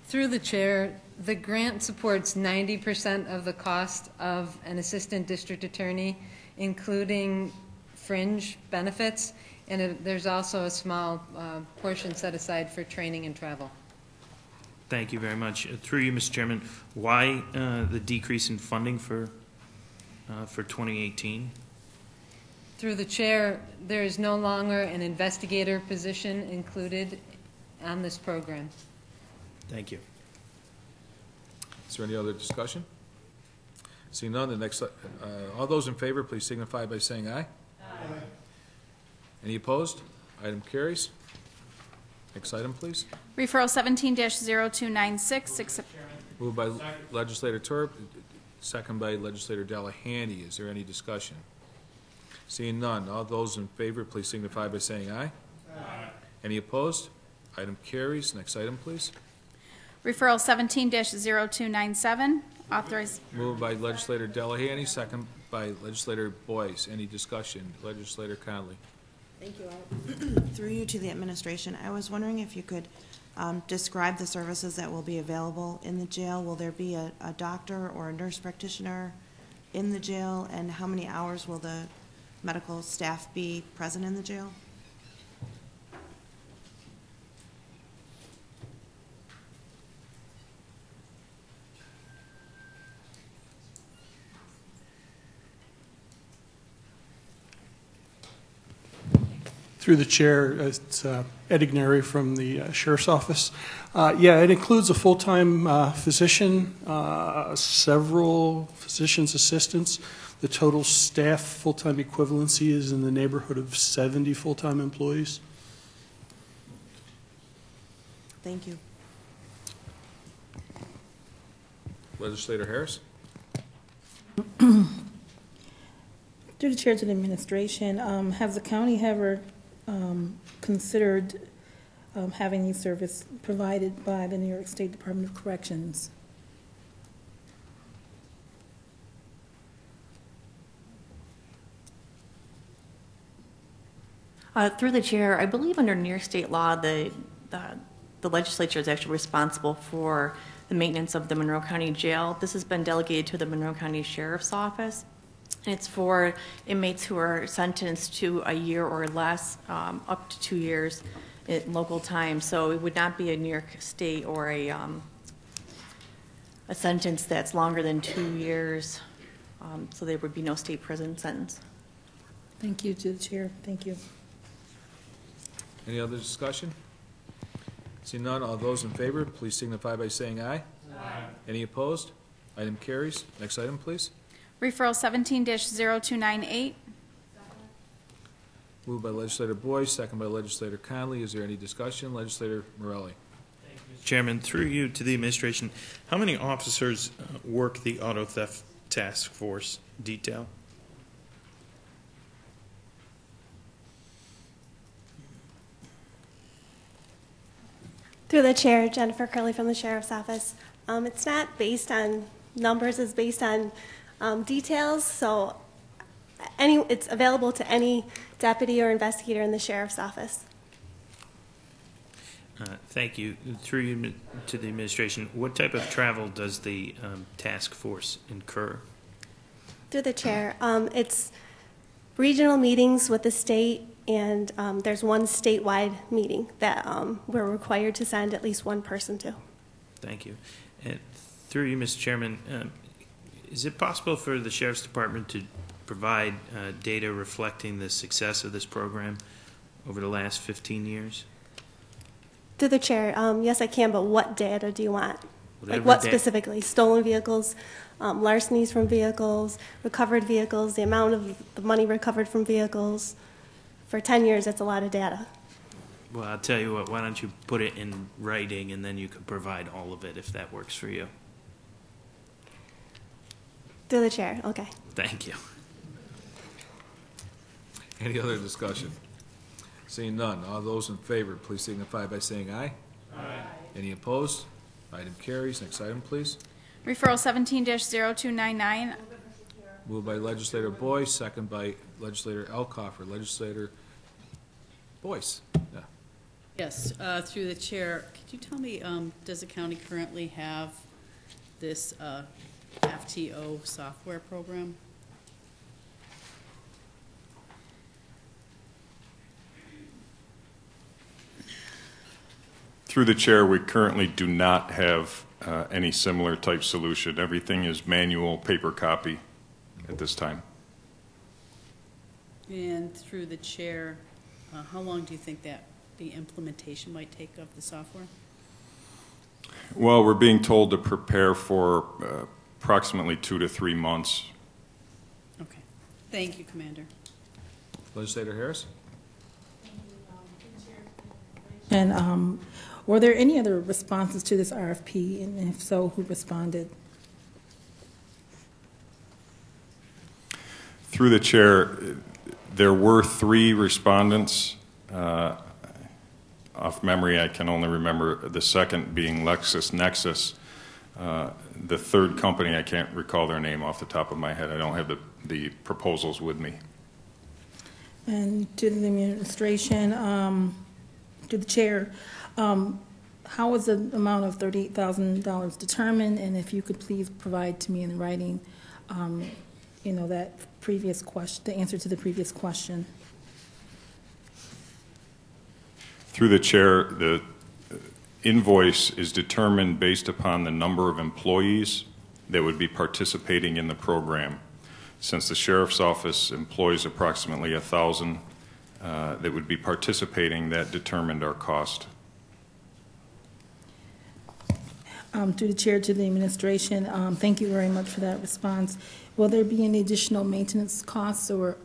Through the chair, the grant supports 90% of the cost of an assistant district attorney, including fringe benefits, and there's also a small portion set aside for training and travel. Thank you very much. Through you, Mr. Chairman, why the decrease in funding for 2018? Through the chair, there is no longer an investigator position included on this program. Thank you. Is there any other discussion? Seeing none, the next, all those in favor, please signify by saying aye. Aye. Any opposed? Item carries. Next item, please. Referral 17-0296, Moved by Legislator Turp, second by Legislator Delahanty. Is there any discussion? Seeing none, all those in favor, please signify by saying aye. Aye. Any opposed? Item carries. Next item, please. Referral 17-0297, authorize. Moved by Legislator Delahanty, second by Legislator Boyce. Any discussion? Legislator Conley. Thank you. Through you to the administration, I was wondering if you could describe the services that will be available in the jail. Will there be a doctor or a nurse practitioner in the jail, and how many hours will the medical staff be present in the jail? Through the chair, it's Ed Igneri from the Sheriff's Office. Yeah, it includes a full-time physician, several physician's assistants. The total staff full-time equivalency is in the neighborhood of 70 full-time employees. Thank you. Legislator Harris. Through the chair to the administration, has the county ever considered having these service provided by the New York State Department of Corrections? Through the chair, I believe under New York State law, the legislature is actually responsible for the maintenance of the Monroe County Jail. This has been delegated to the Monroe County Sheriff's Office. And it's for inmates who are sentenced to a year or less, up to 2 years in local time. So it would not be a New York State or a sentence that's longer than 2 years. So there would be no state prison sentence. Thank you to the chair. Thank you. Any other discussion? Seeing none, all those in favor, please signify by saying aye. Aye. Any opposed? Item carries. Next item, please. Referral 17-0298. Moved by Legislator Boyce, second by Legislator Conley. Is there any discussion? Legislator Morelli. Chairman, through you to the administration, how many officers work the auto theft task force detail? Through the chair, Jennifer Curley from the Sheriff's Office. It's not based on numbers, it's based on details, so it's available to any deputy or investigator in the Sheriff's Office. Thank you. Through you to the administration, what type of travel does the task force incur? Through the chair, it's regional meetings with the state, and there's one statewide meeting that we're required to send at least one person to. Thank you. And through you, Mr. Chairman, is it possible for the Sheriff's Department to provide data reflecting the success of this program over the last 15 years? Through the chair, yes I can, but what data do you want? Whatever like what specifically? Stolen vehicles, larcenies from vehicles, recovered vehicles, the amount of the money recovered from vehicles. For 10 years, that's a lot of data. Well, I'll tell you what, why don't you put it in writing and then you can provide all of it if that works for you. Through the chair, okay. Thank you. Any other discussion? Seeing none, all those in favor, please signify by saying aye. Aye. Any opposed? Item carries. Next item, please. Referral 17-0299. Moved by Legislator Boyce, second by Legislator Elkoffer. Legislator Boyce. Yeah. Yes, through the chair, could you tell me, does the county currently have this FTO software program? Through the chair, we currently do not have any similar type solution. Everything is manual paper copy at this time. And through the chair, how long do you think that the implementation might take of the software? Well, we're being told to prepare for approximately 2 to 3 months. Okay. Thank you, Commander. Legislator Harris. And were there any other responses to this RFP, and if so, who responded? Through the chair, there were 3 respondents. Off memory, I can only remember the second being LexisNexis. The third company, I can't recall their name off the top of my head. I don't have the proposals with me. And to the administration, to the chair, how was the amount of $38,000 determined? And if you could please provide to me in writing, that previous question, the answer to the previous question. Through the chair, the invoice is determined based upon the number of employees that would be participating in the program. Since the Sheriff's Office employs approximately 1,000 that would be participating, that determined our cost. To the chair, to the administration, thank you very much for that response. Will there be any additional maintenance costs or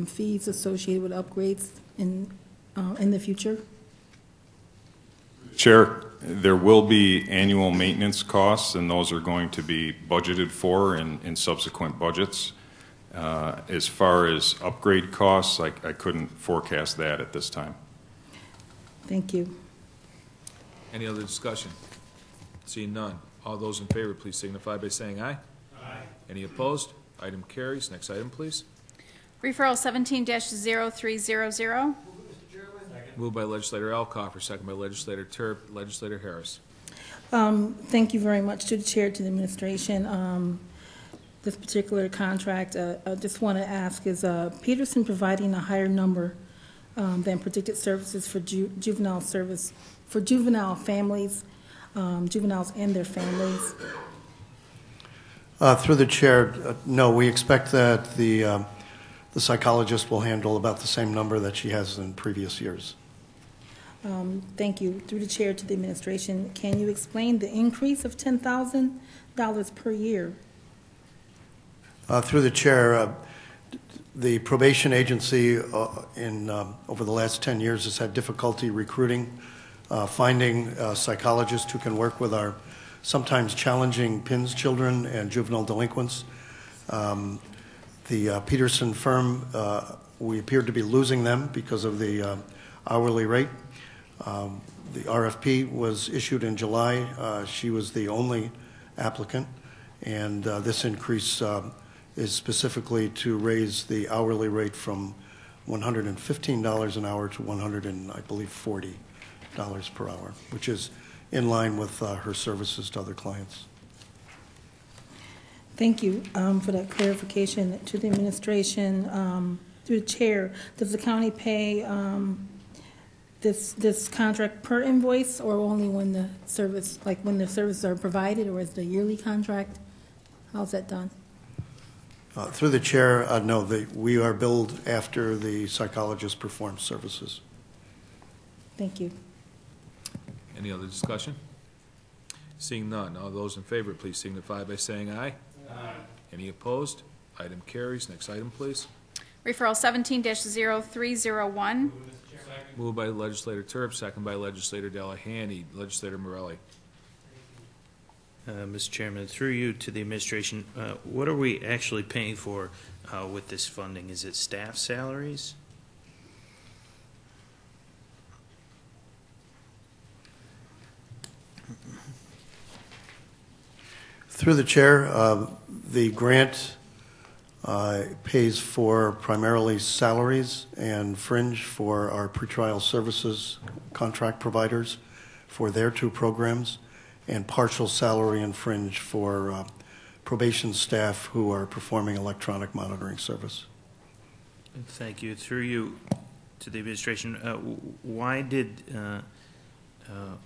fees associated with upgrades in the future? Chair, there will be annual maintenance costs, and those are going to be budgeted for in subsequent budgets. As far as upgrade costs, I couldn't forecast that at this time. Thank you. Any other discussion? Seeing none. All those in favor, please signify by saying aye. Aye. Any opposed? Item carries. Next item, please. Referral 17-0300. Moved by legislator Alcoffer, second by legislator Turp. Legislator Harris. Thank you very much to the chair, to the administration. This particular contract, I just want to ask, is Peterson providing a higher number than predicted services for juvenile service, for juvenile families, juveniles and their families? Through the chair, no, we expect that the psychologist will handle about the same number that she has in previous years. Thank you. Through the chair, to the administration, can you explain the increase of $10,000 per year? Through the chair, the probation agency over the last 10 years has had difficulty recruiting, finding psychologists who can work with our sometimes challenging PINS children and juvenile delinquents. The Peterson firm, we appeared to be losing them because of the hourly rate. The RFP was issued in July. She was the only applicant, and this increase is specifically to raise the hourly rate from $115 an hour to $140 per hour, which is in line with her services to other clients. Thank you for that clarification. To the administration, through the chair, does the county pay this contract per invoice, or only when the service, like when the services are provided, or is it a yearly contract? How's that done? Through the chair, no, we are billed after the psychologist performs services. Thank you. Any other discussion? Seeing none. All those in favor, please signify by saying aye. Aye. Any opposed? Item carries. Next item, please. Referral 17-0301. Moved by legislator Turp, second by legislator Delahanty. Legislator Morelli. Mr. Chairman, through you to the administration, what are we actually paying for with this funding? Is it staff salaries? Through the chair, the grant pays for primarily salaries and fringe for our pretrial services contract providers for their two programs, and partial salary and fringe for probation staff who are performing electronic monitoring service. Thank you. Through you to the administration, why did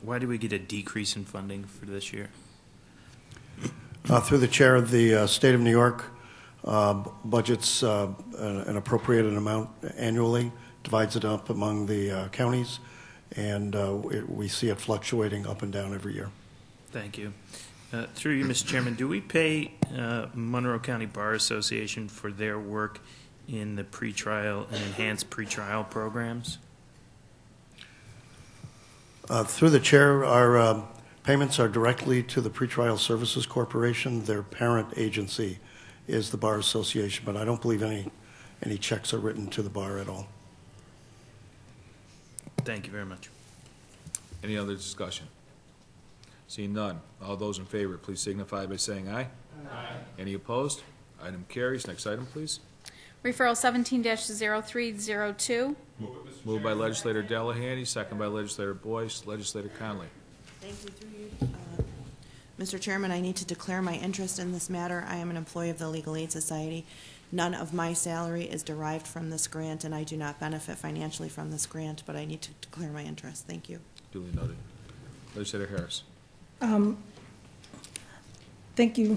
we get a decrease in funding for this year? Through the chair, the state of New York budgets an appropriated amount annually, divides it up among the counties, and we see it fluctuating up and down every year. Thank you. Through you, Mr. Chairman, do we pay Monroe County Bar Association for their work in the pretrial and enhanced pretrial programs? Through the chair, our payments are directly to the Pretrial Services Corporation. Their parent agency is the Bar Association, but I don't believe any checks are written to the bar at all. Thank you very much. Any other discussion? Seeing none. All those in favor, please signify by saying aye. Aye. Any opposed? Item carries. Next item, please. Referral 17-0302. Moved by legislator Delahanty, second by legislator Boyce. Legislator Conley. Thank you. Through you, Mr. Chairman, I need to declare my interest in this matter. I am an employee of the Legal Aid Society. None of my salary is derived from this grant, and I do not benefit financially from this grant, but I need to declare my interest. Thank you. Duly noted. Legislator Harris. Thank you,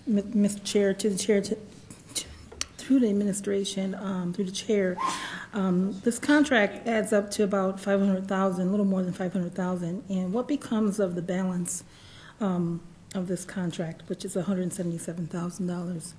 Mr. Chair, to the chair, through the administration, through the chair. This contract adds up to about $500,000, a little more than $500,000. And what becomes of the balance of this contract, which is $177,000?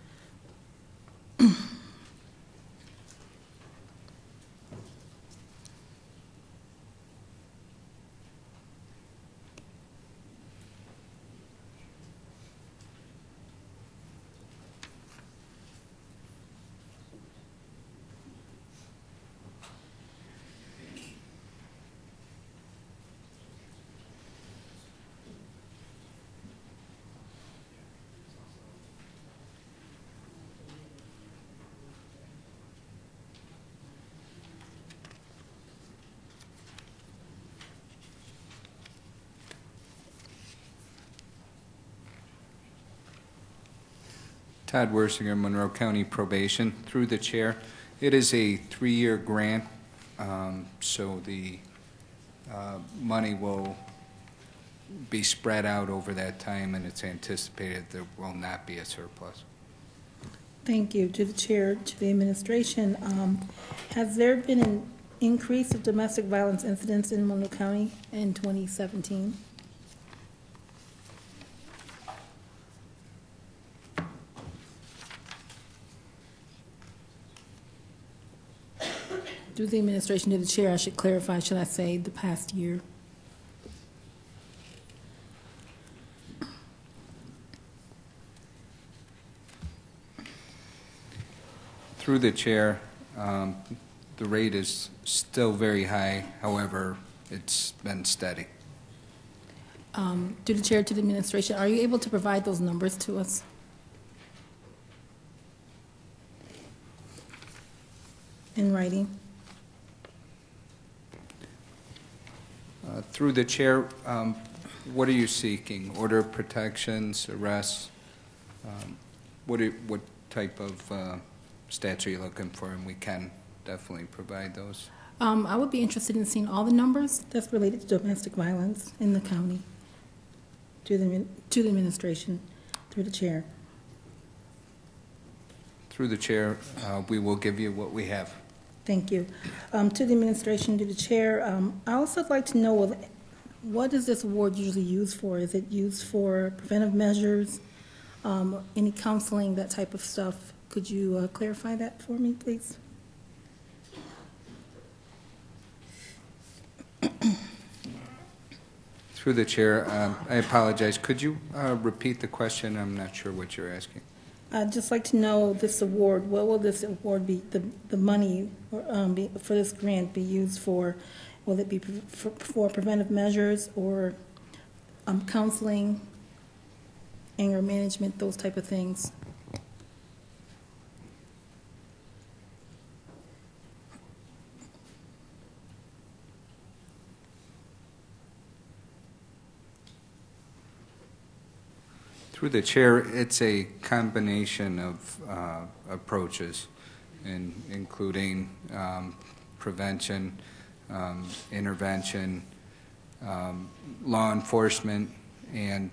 Todd Wersinger, Monroe County Probation. Through the chair, it is a 3-year grant, so the money will be spread out over that time, and it's anticipated there will not be a surplus. Thank you. To the chair, to the administration, has there been an increase of domestic violence incidents in Monroe County in 2017? To the administration, to the chair, I should clarify, should I say the past year? Through the chair, the rate is still very high. However, it's been steady. To the chair, to the administration, are you able to provide those numbers to us? In writing? Through the chair, what are you seeking? Order of protections, arrests? What type of stats are you looking for? And we can definitely provide those. I would be interested in seeing all the numbers that's related to domestic violence in the county. To the administration, through the chair. Through the chair, we will give you what we have. Thank you. To the administration, to the chair, I also would like to know, what is this award usually used for? Is it used for preventive measures, any counseling, that type of stuff? Could you clarify that for me, please? Through the chair, I apologize. Could you repeat the question? I'm not sure what you're asking. I'd just like to know this award, what will this award be, the money for this grant be used for? Will it be for preventive measures or counseling, anger management, those type of things? Through the chair, it's a combination of approaches, including prevention, intervention, law enforcement, and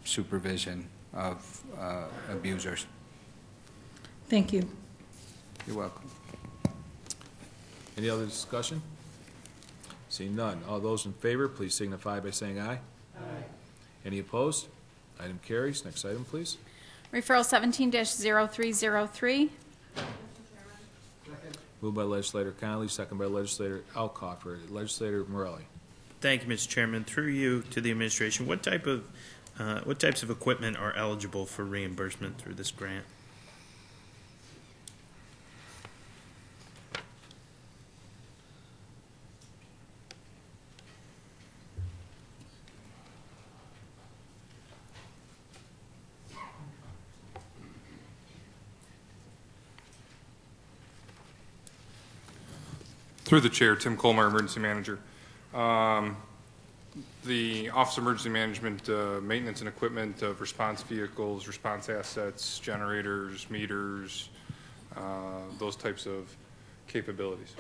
supervision of abusers. Thank you. You're welcome. Any other discussion? Seeing none. All those in favor, please signify by saying aye. Aye. Any opposed? Item carries. Next item, please. Referral 17-0303. Moved by legislator Connolly, second by legislator Alcoffer. Legislator Morelli. Thank you, Mr. Chairman. Through you to the administration, what types of equipment are eligible for reimbursement through this grant? Through the chair, Tim Colmar, Emergency Manager. The Office of Emergency Management, maintenance and equipment of response vehicles, response assets, generators, meters, those types of capabilities.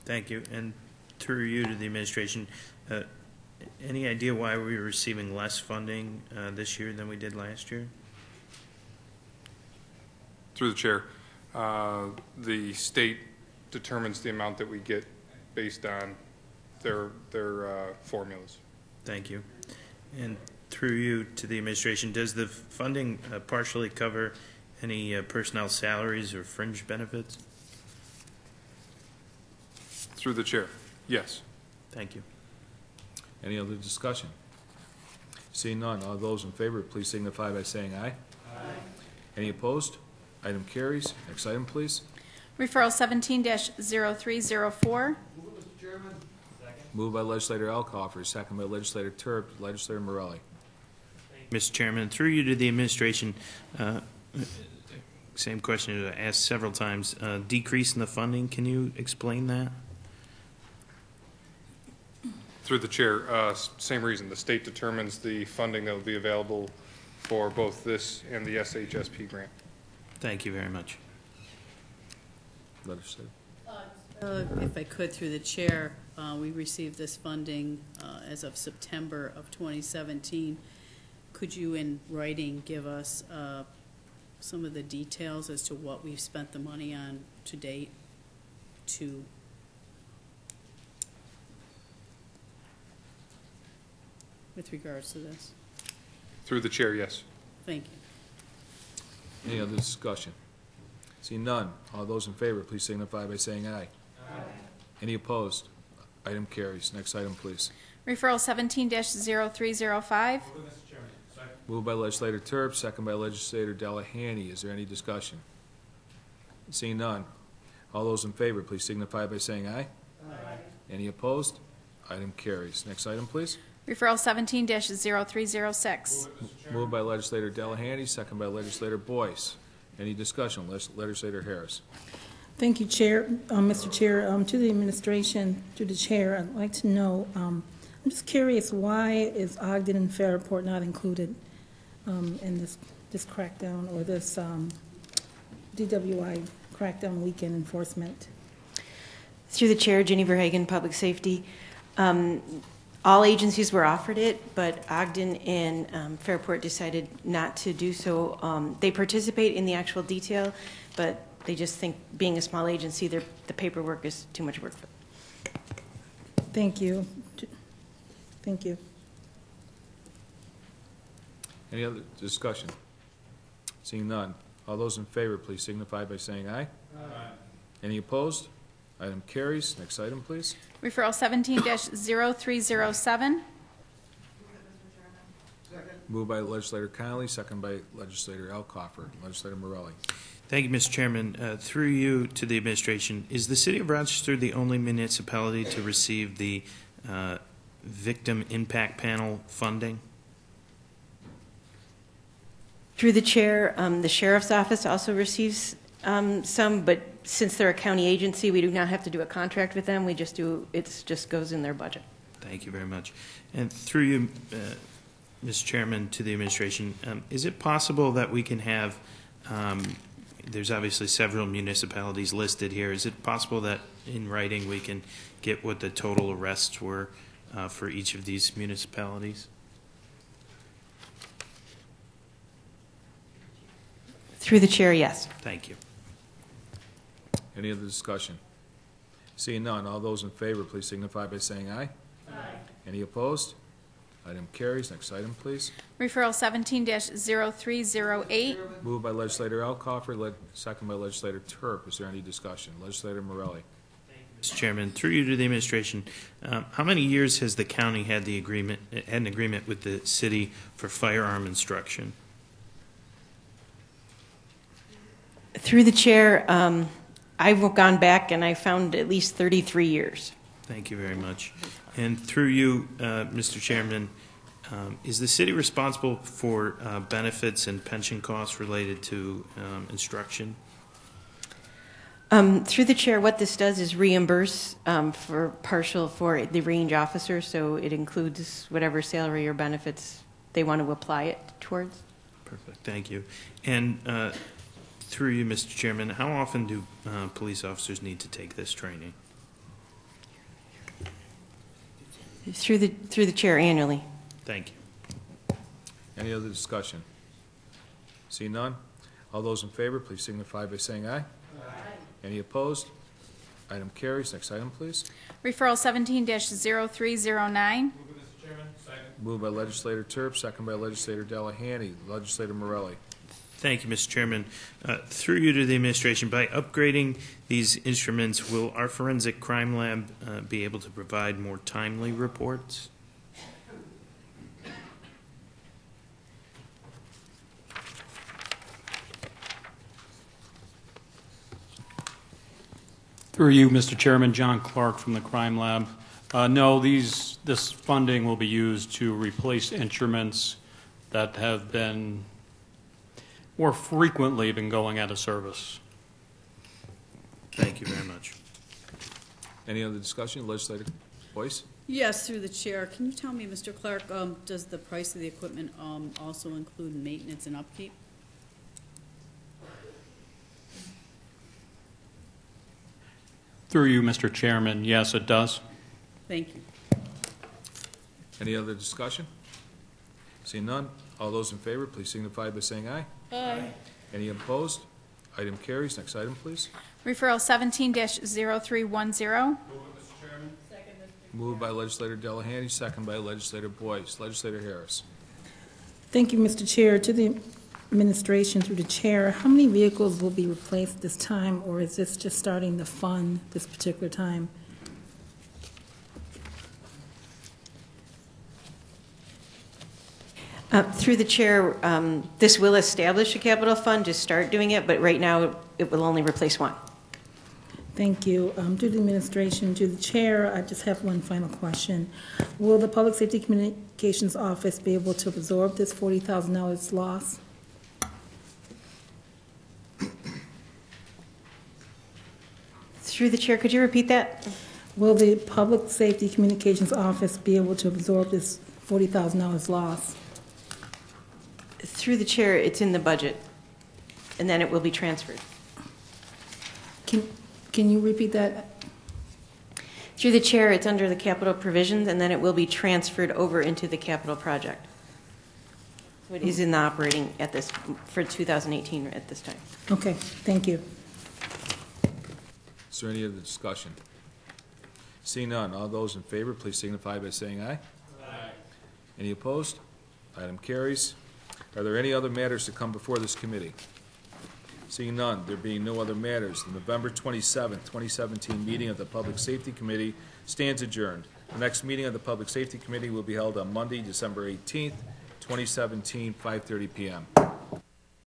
Thank you. And through you to the administration, any idea why we're receiving less funding this year than we did last year? Through the chair, the state determines the amount that we get based on their formulas. Thank you. And through you to the administration, does the funding partially cover any personnel salaries or fringe benefits? Through the chair, yes. Thank you. Any other discussion? Seeing none, all those in favor, please signify by saying aye. Aye. Any opposed? Item carries. Next item, please. Referral 17-0304. Moved by legislator Alcoffer, second by legislator Turp. Legislator Morelli. Mr. Chairman, through you to the administration, same question I asked several times, decrease in the funding, can you explain that? Through the chair, same reason. The state determines the funding that will be available for both this and the SHSP grant. Thank you very much. Legislator. If I could, through the chair, we received this funding as of September of 2017. Could you, in writing, give us some of the details as to what we've spent the money on to date with regards to this? Through the chair, yes. Thank you. Any other discussion? Seeing none, all those in favor, please signify by saying aye. Aye. Any opposed? Item carries. Next item, please. Referral 17-0305. Moved by legislator Terp, second by legislator Delahanty. Is there any discussion? Seeing none, all those in favor, please signify by saying aye. Aye. Any opposed? Item carries. Next item, please. Referral 17-0306. Moved by legislator Delahanty, second by legislator Boyce. Any discussion? Legislator Harris. Thank you, Chair. Mr. Chair, to the administration, to the chair, I'd like to know, I'm just curious, why is Ogden and Fairport not included in this crackdown or this DWI crackdown weekend enforcement? Through the chair, Jenny Verhagen, Public Safety. All agencies were offered it, but Ogden and Fairport decided not to do so. They participate in the actual detail, but they just think being a small agency, the paperwork is too much work for them. Thank you. Thank you. Any other discussion? Seeing none, all those in favor, please signify by saying aye. Aye. Any opposed? Item carries. Next item, please. Referral 17-0307. Moved by legislator Connolly, second by legislator Alcoffer. Legislator Morelli. Thank you, Mr. Chairman. Through you to the administration, is the City of Rochester the only municipality to receive the Victim Impact Panel funding? Through the chair, the Sheriff's Office also receives some, but since they're a county agency, we do not have to do a contract with them. We just do, it just goes in their budget. Thank you very much. And through you, Mr. Chairman, to the administration, is it possible that we can have, there's obviously several municipalities listed here, is it possible that in writing we can get what the total arrests were for each of these municipalities? Through the chair, yes. Thank you. Any other discussion? Seeing none, all those in favor, please signify by saying aye. Aye. Any opposed? Item carries. Next item, please. Referral 17-0308. Moved by legislator Alcoffer, second by legislator Terp. Is there any discussion? Legislator Morelli. Mr. Chairman, through you to the administration, how many years has the county had an agreement with the city for firearm instruction? Through the chair, I've gone back and I found at least 33 years. Thank you very much. And through you, Mr. Chairman, is the city responsible for benefits and pension costs related to instruction? Through the chair, what this does is reimburse for the range officer, so it includes whatever salary or benefits they want to apply it towards. Perfect, thank you. And through you, Mr. Chairman, how often do police officers need to take this training? Through the chair, annually. Thank you. Any other discussion? See none? All those in favor, please signify by saying aye. Aye. Any opposed? Item carries. Next item, please. Referral 17-0309. Moved by legislator Terp, second by legislator Delahanty. Legislator Morelli. Thank you, Mr. Chairman. Through you to the administration, by upgrading these instruments, will our forensic crime lab be able to provide more timely reports? Through you, Mr. Chairman, John Clark from the Crime Lab. No, this funding will be used to replace instruments that have been more frequently been going out of service. Thank you very much. Any other discussion, legislator? Boyce? Yes, through the chair. Can you tell me, Mr. Clark, does the price of the equipment also include maintenance and upkeep? Through you, Mr. Chairman, yes, it does. Thank you. Any other discussion? Seeing none, all those in favor, please signify by saying aye. Aye. Any opposed? Item carries. Next item, please. Referral 17-0310. Moved by legislator Delahanty, second by legislator Boyce. Legislator Harris. Thank you, Mr. Chair. To the administration, through the chair, how many vehicles will be replaced this time, or is this just starting the fund this particular time? Through the chair, this will establish a capital fund to start doing it, but right now it will only replace one. Thank you. To the administration, to the chair, I just have one final question. Will the Public Safety Communications Office be able to absorb this $40,000 loss? Through the chair, could you repeat that? Will the Public Safety Communications Office be able to absorb this $40,000 loss? Through the chair, it's in the budget, and then it will be transferred. Can you repeat that? Through the chair, it's under the capital provisions, and then it will be transferred over into the capital project. So it is in the operating at this, for 2018 at this time. Okay, thank you. Is there any other discussion? Seeing none, all those in favor, please signify by saying aye. Aye. Any opposed? Item carries. Are there any other matters to come before this committee? Seeing none, there being no other matters, the November 27th, 2017 meeting of the Public Safety Committee stands adjourned. The next meeting of the Public Safety Committee will be held on Monday, December 18th, 2017, 5:30 p.m.